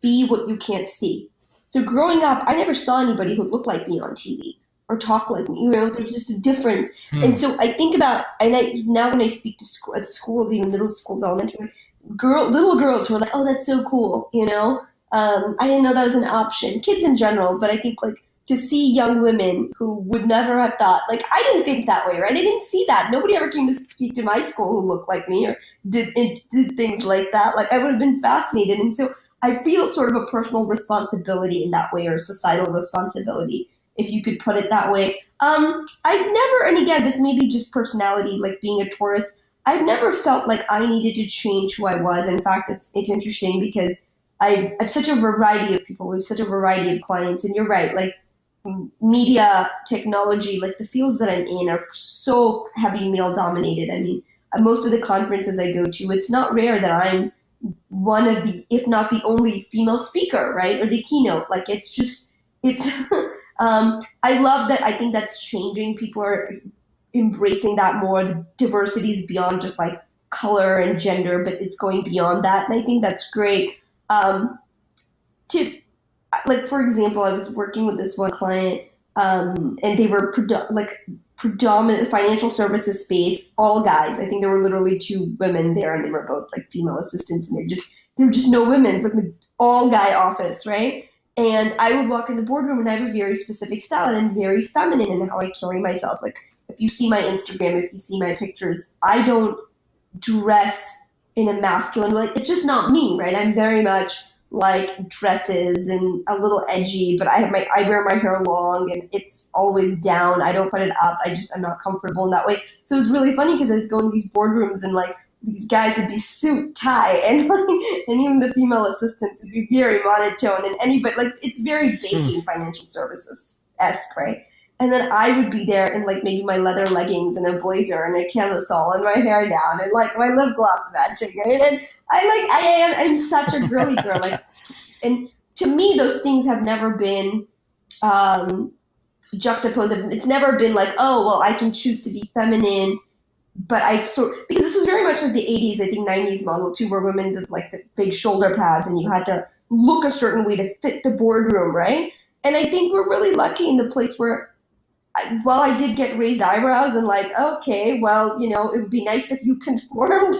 be what you can't see. So growing up, I never saw anybody who looked like me on TV or talked like me. There's just a difference. And so I think about, now when I speak to at schools, even middle schools, elementary, little girls who are like, oh, that's so cool. I didn't know that was an option. Kids in general, but I think, like, to see young women who would never have thought, like, I didn't think that way, right? I didn't see that. Nobody ever came to speak to my school who looked like me or did things like that. Like, I would have been fascinated. And so I feel sort of a personal responsibility in that way, or societal responsibility, if you could put it that way. I've never, and again, this may be just personality, like being a Taurus, I've never felt like I needed to change who I was. In fact, it's interesting because I've such a variety of people. We have such a variety of clients. And you're right, like, media, technology, like the fields that I'm in are so heavy male dominated. I mean, most of the conferences I go to, it's not rare that I'm one of the, if not the only female speaker, right? Or the keynote. Like, it's I love that. I think that's changing. People are embracing that more. The diversity is beyond just like color and gender, but it's going beyond that. And I think that's great. to, like, for example, I was working with this one client, and they were predominant financial services space, all guys. I think there were literally 2 women there, and they were both like female assistants, and there were just no women, like all guy office, right? And I would walk in the boardroom, and I have a very specific style, and I'm very feminine in how I carry myself. Like, if you see my Instagram, if you see my pictures, I don't dress in a masculine way. It's just not me, right? I'm very much like dresses and a little edgy, but I wear my hair long and it's always down. I don't put it up. I'm not comfortable in that way. So it was really funny because I was going to these boardrooms and like these guys would be suit, tie, and even the female assistants would be very monotone, and anybody, like, it's very banking financial services-esque, right? And then I would be there in like maybe my leather leggings and a blazer and a camisole and my hair down and like my lip gloss matching, right? And I'm such a girly girl. Like, and to me, those things have never been juxtaposed. It's never been like, oh, well, I can choose to be feminine, but because this was very much like the 80s, I think 90s model too, where women did like the big shoulder pads and you had to look a certain way to fit the boardroom, right? And I think we're really lucky in the place where, while I did get raised eyebrows and like, okay, well, it would be nice if you conformed.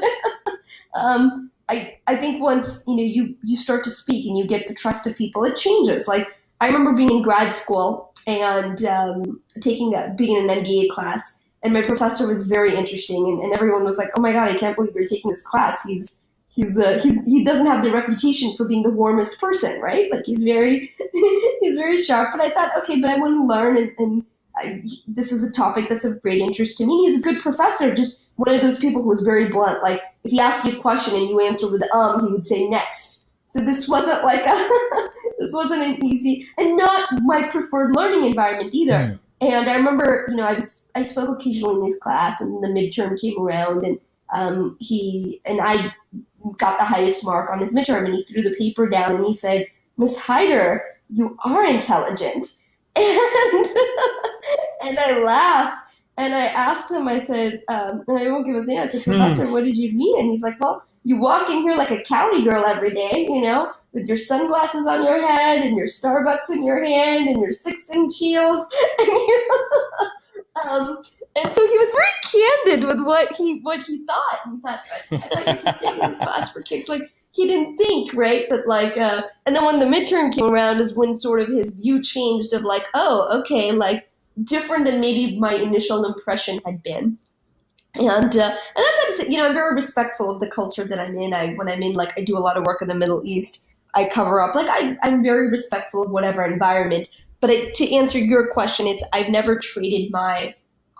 I think once, you start to speak and you get the trust of people, it changes. Like, I remember being in grad school and being in an MBA class, and my professor was very interesting, and everyone was like, oh my God, I can't believe you're taking this class. He doesn't have the reputation for being the warmest person, right? Like, he's very sharp. But I thought, okay, but I want to learn, and this is a topic that's of great interest to me. He's a good professor, just one of those people who was very blunt. Like, if he asked you a question and you answered with he would say next. So this wasn't like this wasn't an easy, and not my preferred learning environment either. Mm. And I remember, I spoke occasionally in this class, and the midterm came around, and I got the highest mark on his midterm, and he threw the paper down and he said, "Miss Hyder, you are intelligent." And I laughed, and I asked him, I said, and I won't give his name, I said, "Professor, what did you mean?" And he's like, "Well, you walk in here like a Cali girl every day, with your sunglasses on your head and your Starbucks in your hand and your 6-inch heels." And so he was very candid with what he thought. And I thought you're just taking this class for kicks. Like, he didn't think, right? But like, and then when the midterm came around is when sort of his view changed of like, oh, okay, like different than maybe my initial impression had been. And that's how to say, I'm very respectful of the culture that I'm in. When I'm in, like, I do a lot of work in the Middle East. I cover up, like, I'm very respectful of whatever environment. But to answer your question, I've never traded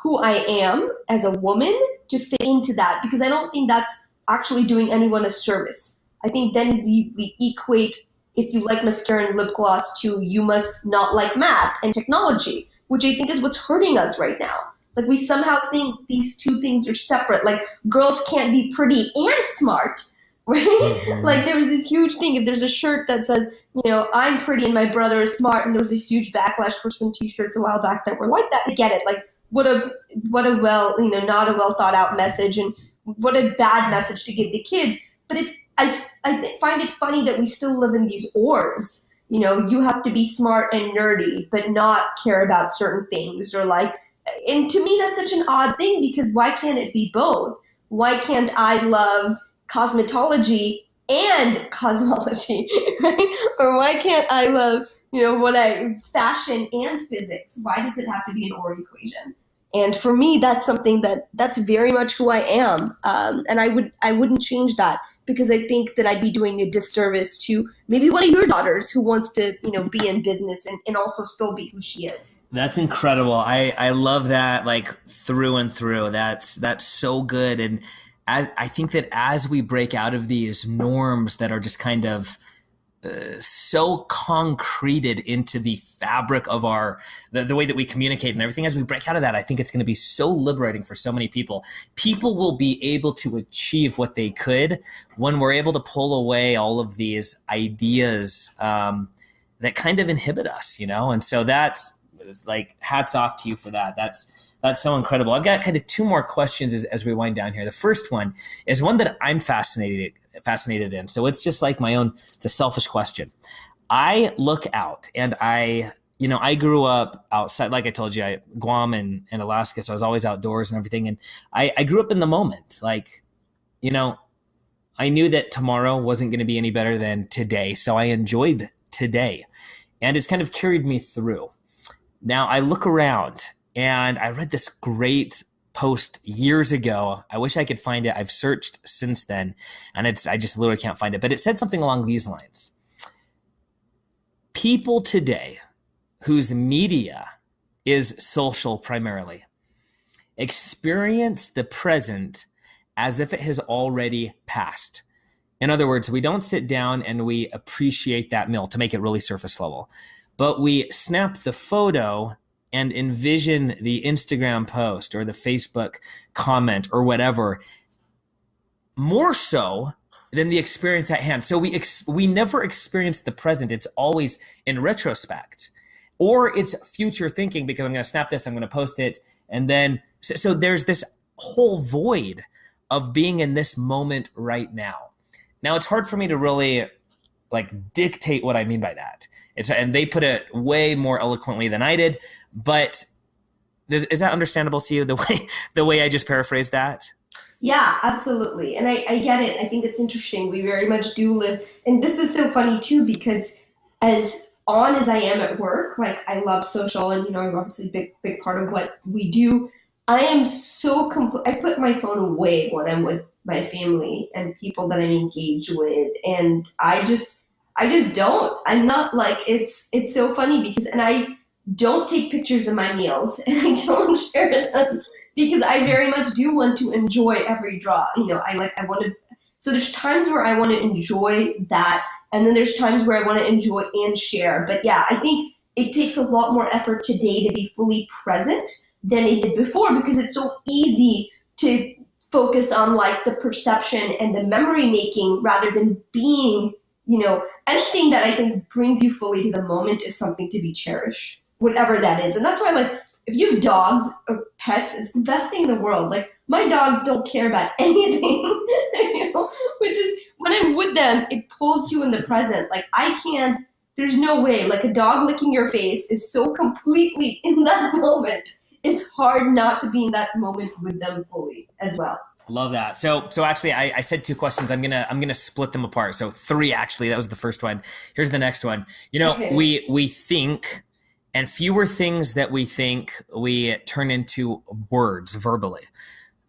who I am as a woman to fit into that, because I don't think that's actually doing anyone a service. I think then we equate, if you like mascara and lip gloss, to you must not like math and technology, which I think is what's hurting us right now. Like, we somehow think these two things are separate. Like, girls can't be pretty and smart, right? Mm-hmm. Like, there was this huge thing. If there's a shirt that says, I'm pretty and my brother is smart, and there was this huge backlash for some t-shirts a while back that were like that. I get it. Like, what a well, not a well thought out message, and what a bad message to give the kids. But I find it funny that we still live in these ors. You have to be smart and nerdy, but not care about certain things, or like, and to me, that's such an odd thing, because why can't it be both? Why can't I love cosmetology and cosmology, right? Or why can't I love, fashion and physics? Why does it have to be an or equation? And for me, that's something that's very much who I am. And I wouldn't change that, because I think that I'd be doing a disservice to maybe one of your daughters who wants to, be in business and also still be who she is. That's incredible. I love that, like, through and through. That's so good. And I think that as we break out of these norms that are just kind of so concreted into the fabric of the way that we communicate and everything, as we break out of that, I think it's going to be so liberating for so many people. People will be able to achieve what they could when we're able to pull away all of these ideas that kind of inhibit us, and so that's like, hats off to you for that. That's so incredible. I've got kind of 2 more questions as we wind down here. The first one is one that I'm fascinated in. So it's just like my own, it's a selfish question. I look out and I grew up outside, like I told you, Guam and Alaska. So I was always outdoors and everything. And I grew up in the moment. Like, you know, I knew that tomorrow wasn't going to be any better than today. So I enjoyed today, and it's kind of carried me through. Now I look around and I read this great post years ago. I wish I could find it. I've searched since then and I just literally can't find it, but it said something along these lines. People today whose media is social primarily experience the present as if it has already passed. In other words, we don't sit down and we appreciate that meal, to make it really surface level, but we snap the photo and envision the Instagram post or the Facebook comment or whatever more so than the experience at hand. So we never experience the present. It's always in retrospect, or it's future thinking, because I'm going to snap this, I'm going to post it. And then, so there's this whole void of being in this moment right now. Now, it's hard for me to really like dictate what I mean by that. And they put it way more eloquently than I did, but is that understandable to you, the way I just paraphrased that? Yeah, absolutely. And I get it. I think it's interesting. We very much do live, and this is so funny too, because as on as I am at work, like I love social, and I'm obviously a big part of what we do. I am so I put my phone away when I'm with my family and people that I'm engaged with, and I just don't. I'm not like, it's so funny because, and I don't take pictures of my meals and I don't share them because I very much do want to enjoy every draw. I want to. So there's times where I want to enjoy that, and then there's times where I want to enjoy and share. But yeah, I think it takes a lot more effort today to be fully present than it did before, because it's so easy to focus on like the perception and the memory making rather than being, anything that I think brings you fully to the moment is something to be cherished, whatever that is. And that's why, like, if you have dogs or pets, it's the best thing in the world. Like, my dogs don't care about anything, which is, when I'm with them, it pulls you in the present. Like, there's no way, like a dog licking your face is so completely in that moment. It's hard not to be in that moment with them fully as well. Love that. So actually, I said 2 questions. I'm gonna split them apart. So 3 actually. That was the first one. Here's the next one. Okay. We think, and fewer things that we think we turn into words verbally.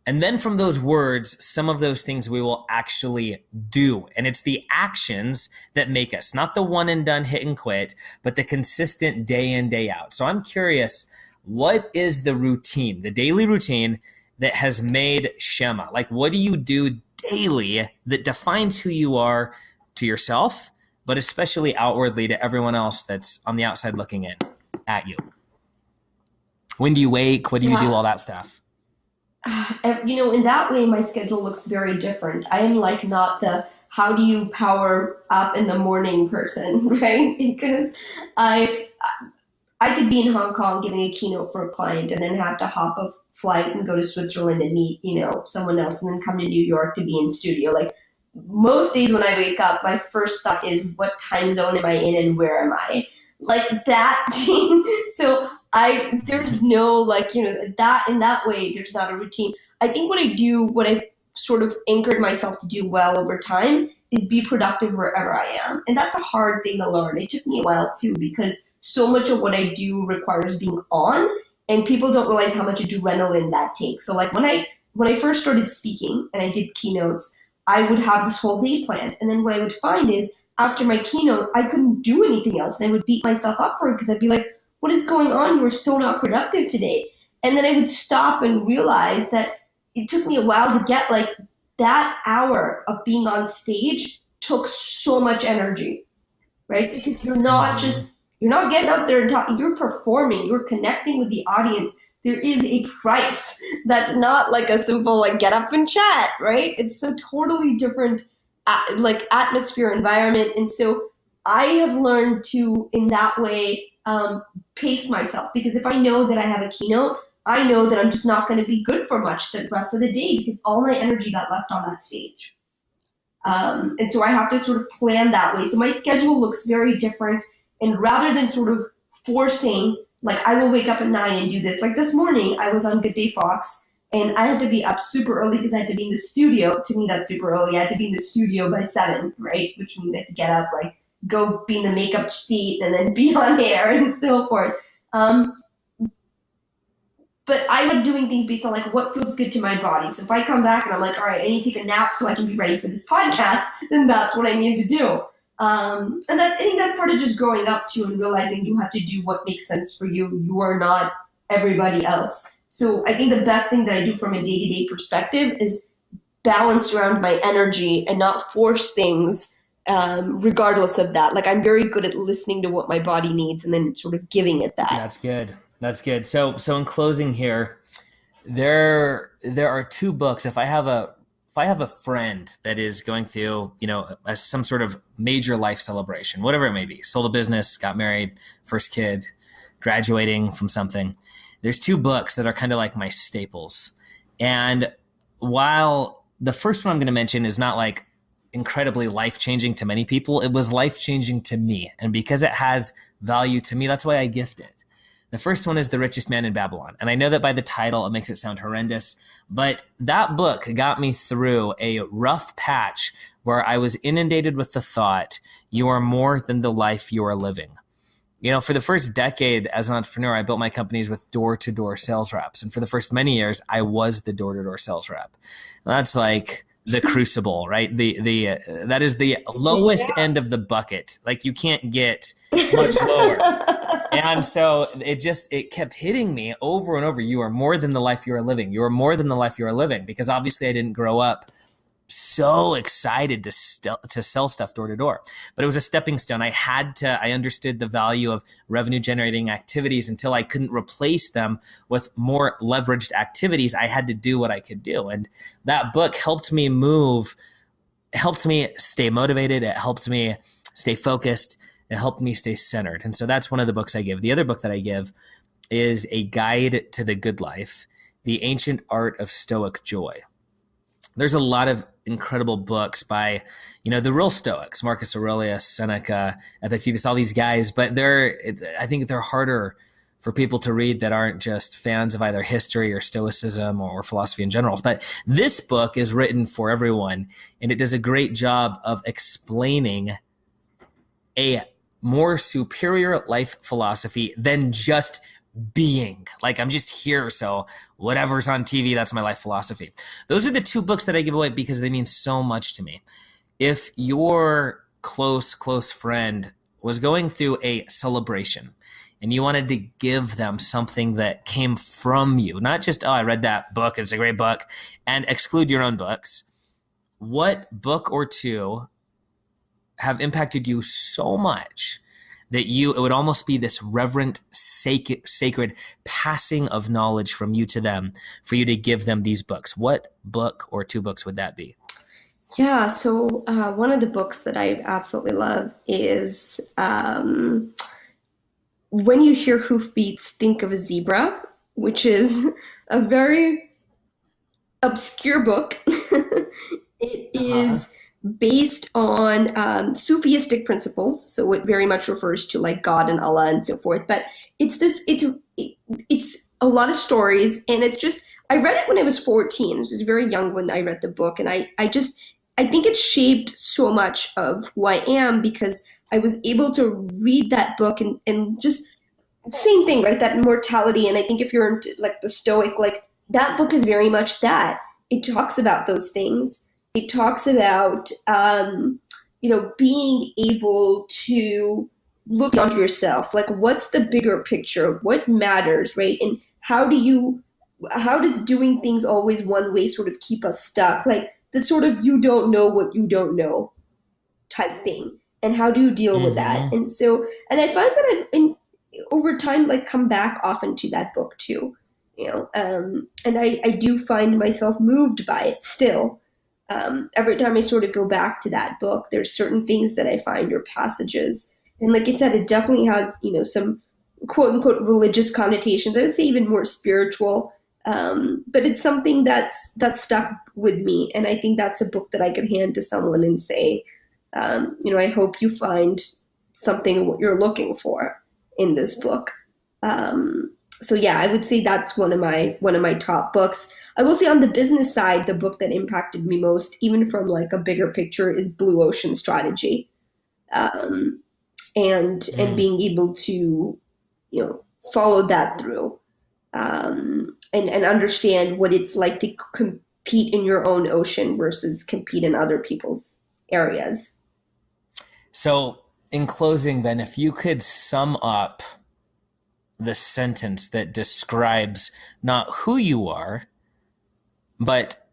And then from those words, some of those things we will actually do. And it's the actions that make us, not the one and done hit and quit, but the consistent day in, day out. So I'm curious, what is the routine, the daily routine that has made Shema? Like, what do you do daily that defines who you are to yourself, but especially outwardly to everyone else that's on the outside looking in at you? When do you wake? What do you do? All that stuff. In that way, my schedule looks very different. I am like not the how do you power up in the morning person, right? Because I could be in Hong Kong giving a keynote for a client and then have to hop a flight and go to Switzerland and meet, someone else, and then come to New York to be in studio. Like, most days when I wake up, my first thought is, what time zone am I in and where am I? Like that. So there's no that in that way, there's not a routine. I think what I've sort of anchored myself to do well over time is be productive wherever I am. And that's a hard thing to learn. It took me a while too, because so much of what I do requires being on, and people don't realize how much adrenaline that takes. So like when I first started speaking and I did keynotes, I would have this whole day planned. And then what I would find is after my keynote, I couldn't do anything else. And I would beat myself up for it because I'd be like, what is going on? You were so not productive today. And then I would stop and realize that it took me a while to get like that hour of being on stage took so much energy, right? Because you're not getting up there and talking, you're performing, you're connecting with the audience. There is a price. That's not like a simple, like, get up and chat, right? It's a totally different, atmosphere, environment. And so I have learned to, in that way, pace myself. Because if I know that I have a keynote, I know that I'm just not going to be good for much the rest of the day because all my energy got left on that stage. And so I have to sort of plan that way. So my schedule looks very different. And rather than sort of forcing, like I will wake up at 9 and do this. Like this morning, I was on Good Day Fox and I had to be up super early because I had to be in the studio. To me, that's super early. I had to be in the studio by 7, right? Which means I had to get up, like go be in the makeup seat and then be on air and so forth. But I like doing things based on like what feels good to my body. So if I come back and I'm like, all right, I need to take a nap so I can be ready for this podcast, then that's what I need to do. And I think that's part of just growing up too and realizing you have to do what makes sense for you. You are not everybody else. So I think the best thing that I do from a day-to-day perspective is balance around my energy and not force things regardless of that. Like I'm very good at listening to what my body needs and then sort of giving it that. That's good. That's good. So in closing here, there are 2 books. If I have a friend that is going through, some sort of major life celebration, whatever it may be, sold a business, got married, first kid, graduating from something, there's 2 books that are kind of like my staples. And while the first one I'm going to mention is not like incredibly life-changing to many people, it was life-changing to me. And because it has value to me, that's why I gift it. The first one is The Richest Man in Babylon. And I know that by the title, it makes it sound horrendous, but that book got me through a rough patch where I was inundated with the thought, you are more than the life you are living. For the first decade as an entrepreneur, I built my companies with door-to-door sales reps. And for the first many years, I was the door-to-door sales rep. And that's like the crucible, right? That is the lowest end of the bucket. Like you can't get much lower. And so it kept hitting me over and over. You are more than the life you are living. You are more than the life you are living. Because obviously I didn't grow up so excited to sell stuff door to door, but it was a stepping stone. I understood the value of revenue generating activities until I couldn't replace them with more leveraged activities. I had to do what I could do. And that book helped me stay motivated. It helped me stay focused. It helped me stay centered. And so that's one of the books I give. The other book that I give is A Guide to the Good Life, The Ancient Art of Stoic Joy. There's a lot of incredible books by, the real Stoics, Marcus Aurelius, Seneca, Epictetus, all these guys, but I think they're harder for people to read that aren't just fans of either history or Stoicism or philosophy in general. But this book is written for everyone, and it does a great job of explaining a more superior life philosophy than just being. Like I'm just here, so whatever's on TV, that's my life philosophy. Those are the 2 books that I give away because they mean so much to me. If your close friend was going through a celebration and you wanted to give them something that came from you, not just, I read that book, it's a great book, and exclude your own books, what book or 2 have impacted you so much that it would almost be this reverent, sacred passing of knowledge from you to them for you to give them these books? What book or 2 books would that be? Yeah, so one of the books that I absolutely love is When You Hear Hoofbeats, Think of a Zebra, which is a very obscure book. It is based on Sufistic principles, so it very much refers to like God and Allah and so forth. But it's a lot of stories, and it's just, I read it when I was 14. I was very young when I read the book, and I think it shaped so much of who I am because I was able to read that book and just same thing, right? That immortality. And I think if you're into like the Stoic, like that book is very much that. It talks about those things. It talks about, being able to look beyond yourself. Like, what's the bigger picture? What matters, right? And how does doing things always one way sort of keep us stuck? Like, that sort of you don't know what you don't know type thing. And how do you deal with that? And I find that I've, over time, like, come back often to that book too. And I do find myself moved by it still. Every time I sort of go back to that book, there's certain things that I find or passages. And like I said, it definitely has, some quote unquote religious connotations. I would say even more spiritual. But it's something that's stuck with me. And I think that's a book that I could hand to someone and say, I hope you find something what you're looking for in this book. So yeah, I would say that's one of my top books. I will say on the business side, the book that impacted me most, even from like a bigger picture, is Blue Ocean Strategy. And being able to, follow that through, and understand what it's like to compete in your own ocean versus compete in other people's areas. So in closing then, if you could sum up the sentence that describes not who you are, but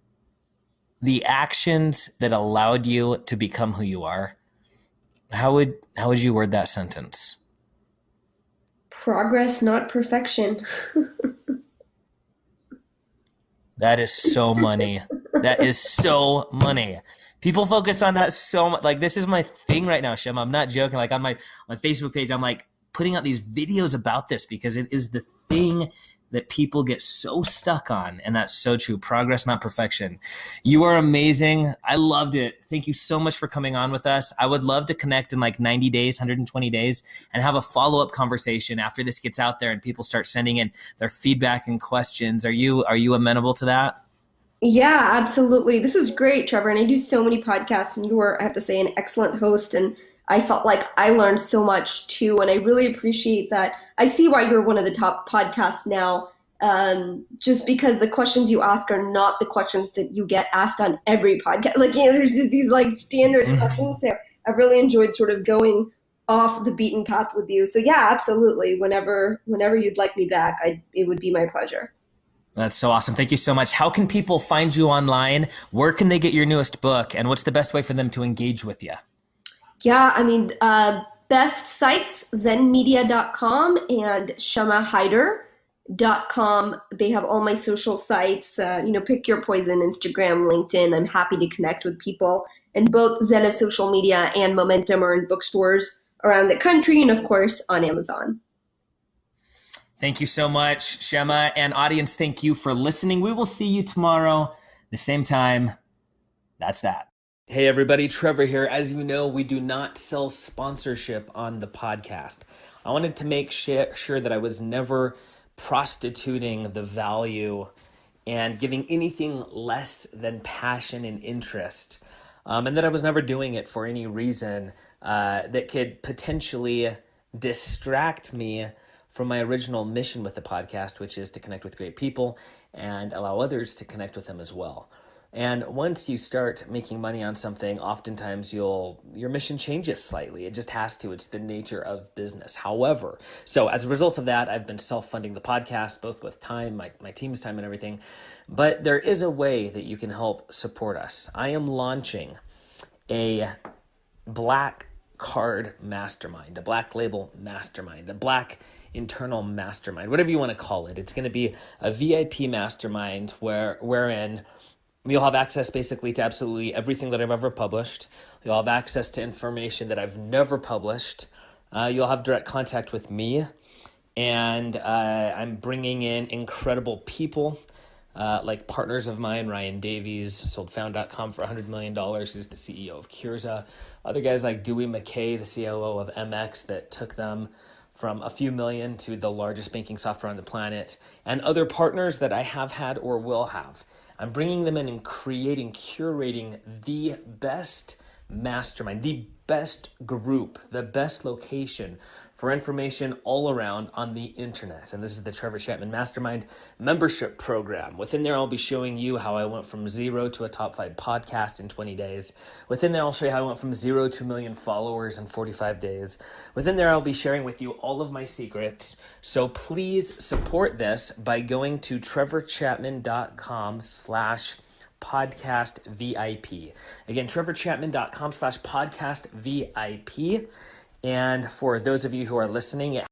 the actions that allowed you to become who you are, how would you word that sentence? Progress, not perfection. That is so money. That is so money. People focus on that so much. Like, this is my thing right now, Shem. I'm not joking. Like, on my Facebook page, I'm like putting out these videos about this because it is the thing that people get so stuck on. And that's so true. Progress, not perfection. You are amazing. I loved it. Thank you so much for coming on with us. I would love to connect in like 90 days, 120 days, and have a follow-up conversation after this gets out there and people start sending in their feedback and questions. Are you amenable to that? Yeah, absolutely. This is great, Trevor. And I do so many podcasts, and you were, I have to say, an excellent host. And I felt like I learned so much too. And I really appreciate that. I see why you're one of the top podcasts now, just because the questions you ask are not the questions that you get asked on every podcast. Like, there's just these like standard questions. So I really enjoyed sort of going off the beaten path with you. So yeah, absolutely. Whenever you'd like me back, it would be my pleasure. That's so awesome. Thank you so much. How can people find you online? Where can they get your newest book? And what's the best way for them to engage with you? Yeah, I mean, best sites, zenmedia.com and shamahider.com. They have all my social sites, pick your poison, Instagram, LinkedIn. I'm happy to connect with people. And both Zen of Social Media and Momentum are in bookstores around the country and, of course, on Amazon. Thank you so much, Shema. And audience, thank you for listening. We will see you tomorrow, the same time. That's that. Hey everybody, Trevor here. As you know, we do not sell sponsorship on the podcast. I wanted to make sure that I was never prostituting the value and giving anything less than passion and interest, and that I was never doing it for any reason that could potentially distract me from my original mission with the podcast, which is to connect with great people and allow others to connect with them as well. And once you start making money on something, oftentimes your mission changes slightly. It just has to. It's the nature of business. However, so as a result of that, I've been self-funding the podcast, both with time, my team's time and everything. But there is a way that you can help support us. I am launching a black card mastermind, a black label mastermind, a black internal mastermind, whatever you want to call it. It's going to be a VIP mastermind wherein you'll have access basically to absolutely everything that I've ever published. You'll have access to information that I've never published. You'll have direct contact with me. And I'm bringing in incredible people like partners of mine. Ryan Davies sold Found.com for $100 million. He's the CEO of Curza. Other guys like Dewey McKay, the COO of MX, that took them from a few million to the largest banking software on the planet. And other partners that I have had or will have. I'm bringing them in and curating the best mastermind, the best group, the best location for information all around on the internet. And this is the Trevor Chapman Mastermind membership program. Within there, I'll be showing you how I went from 0 to a top 5 podcast in 20 days. Within there, I'll show you how I went from 0 to 1 million followers in 45 days. Within there, I'll be sharing with you all of my secrets. So please support this by going to trevorchapman.com/podcast VIP. Again, trevorchapman.com/podcast VIP. And for those of you who are listening,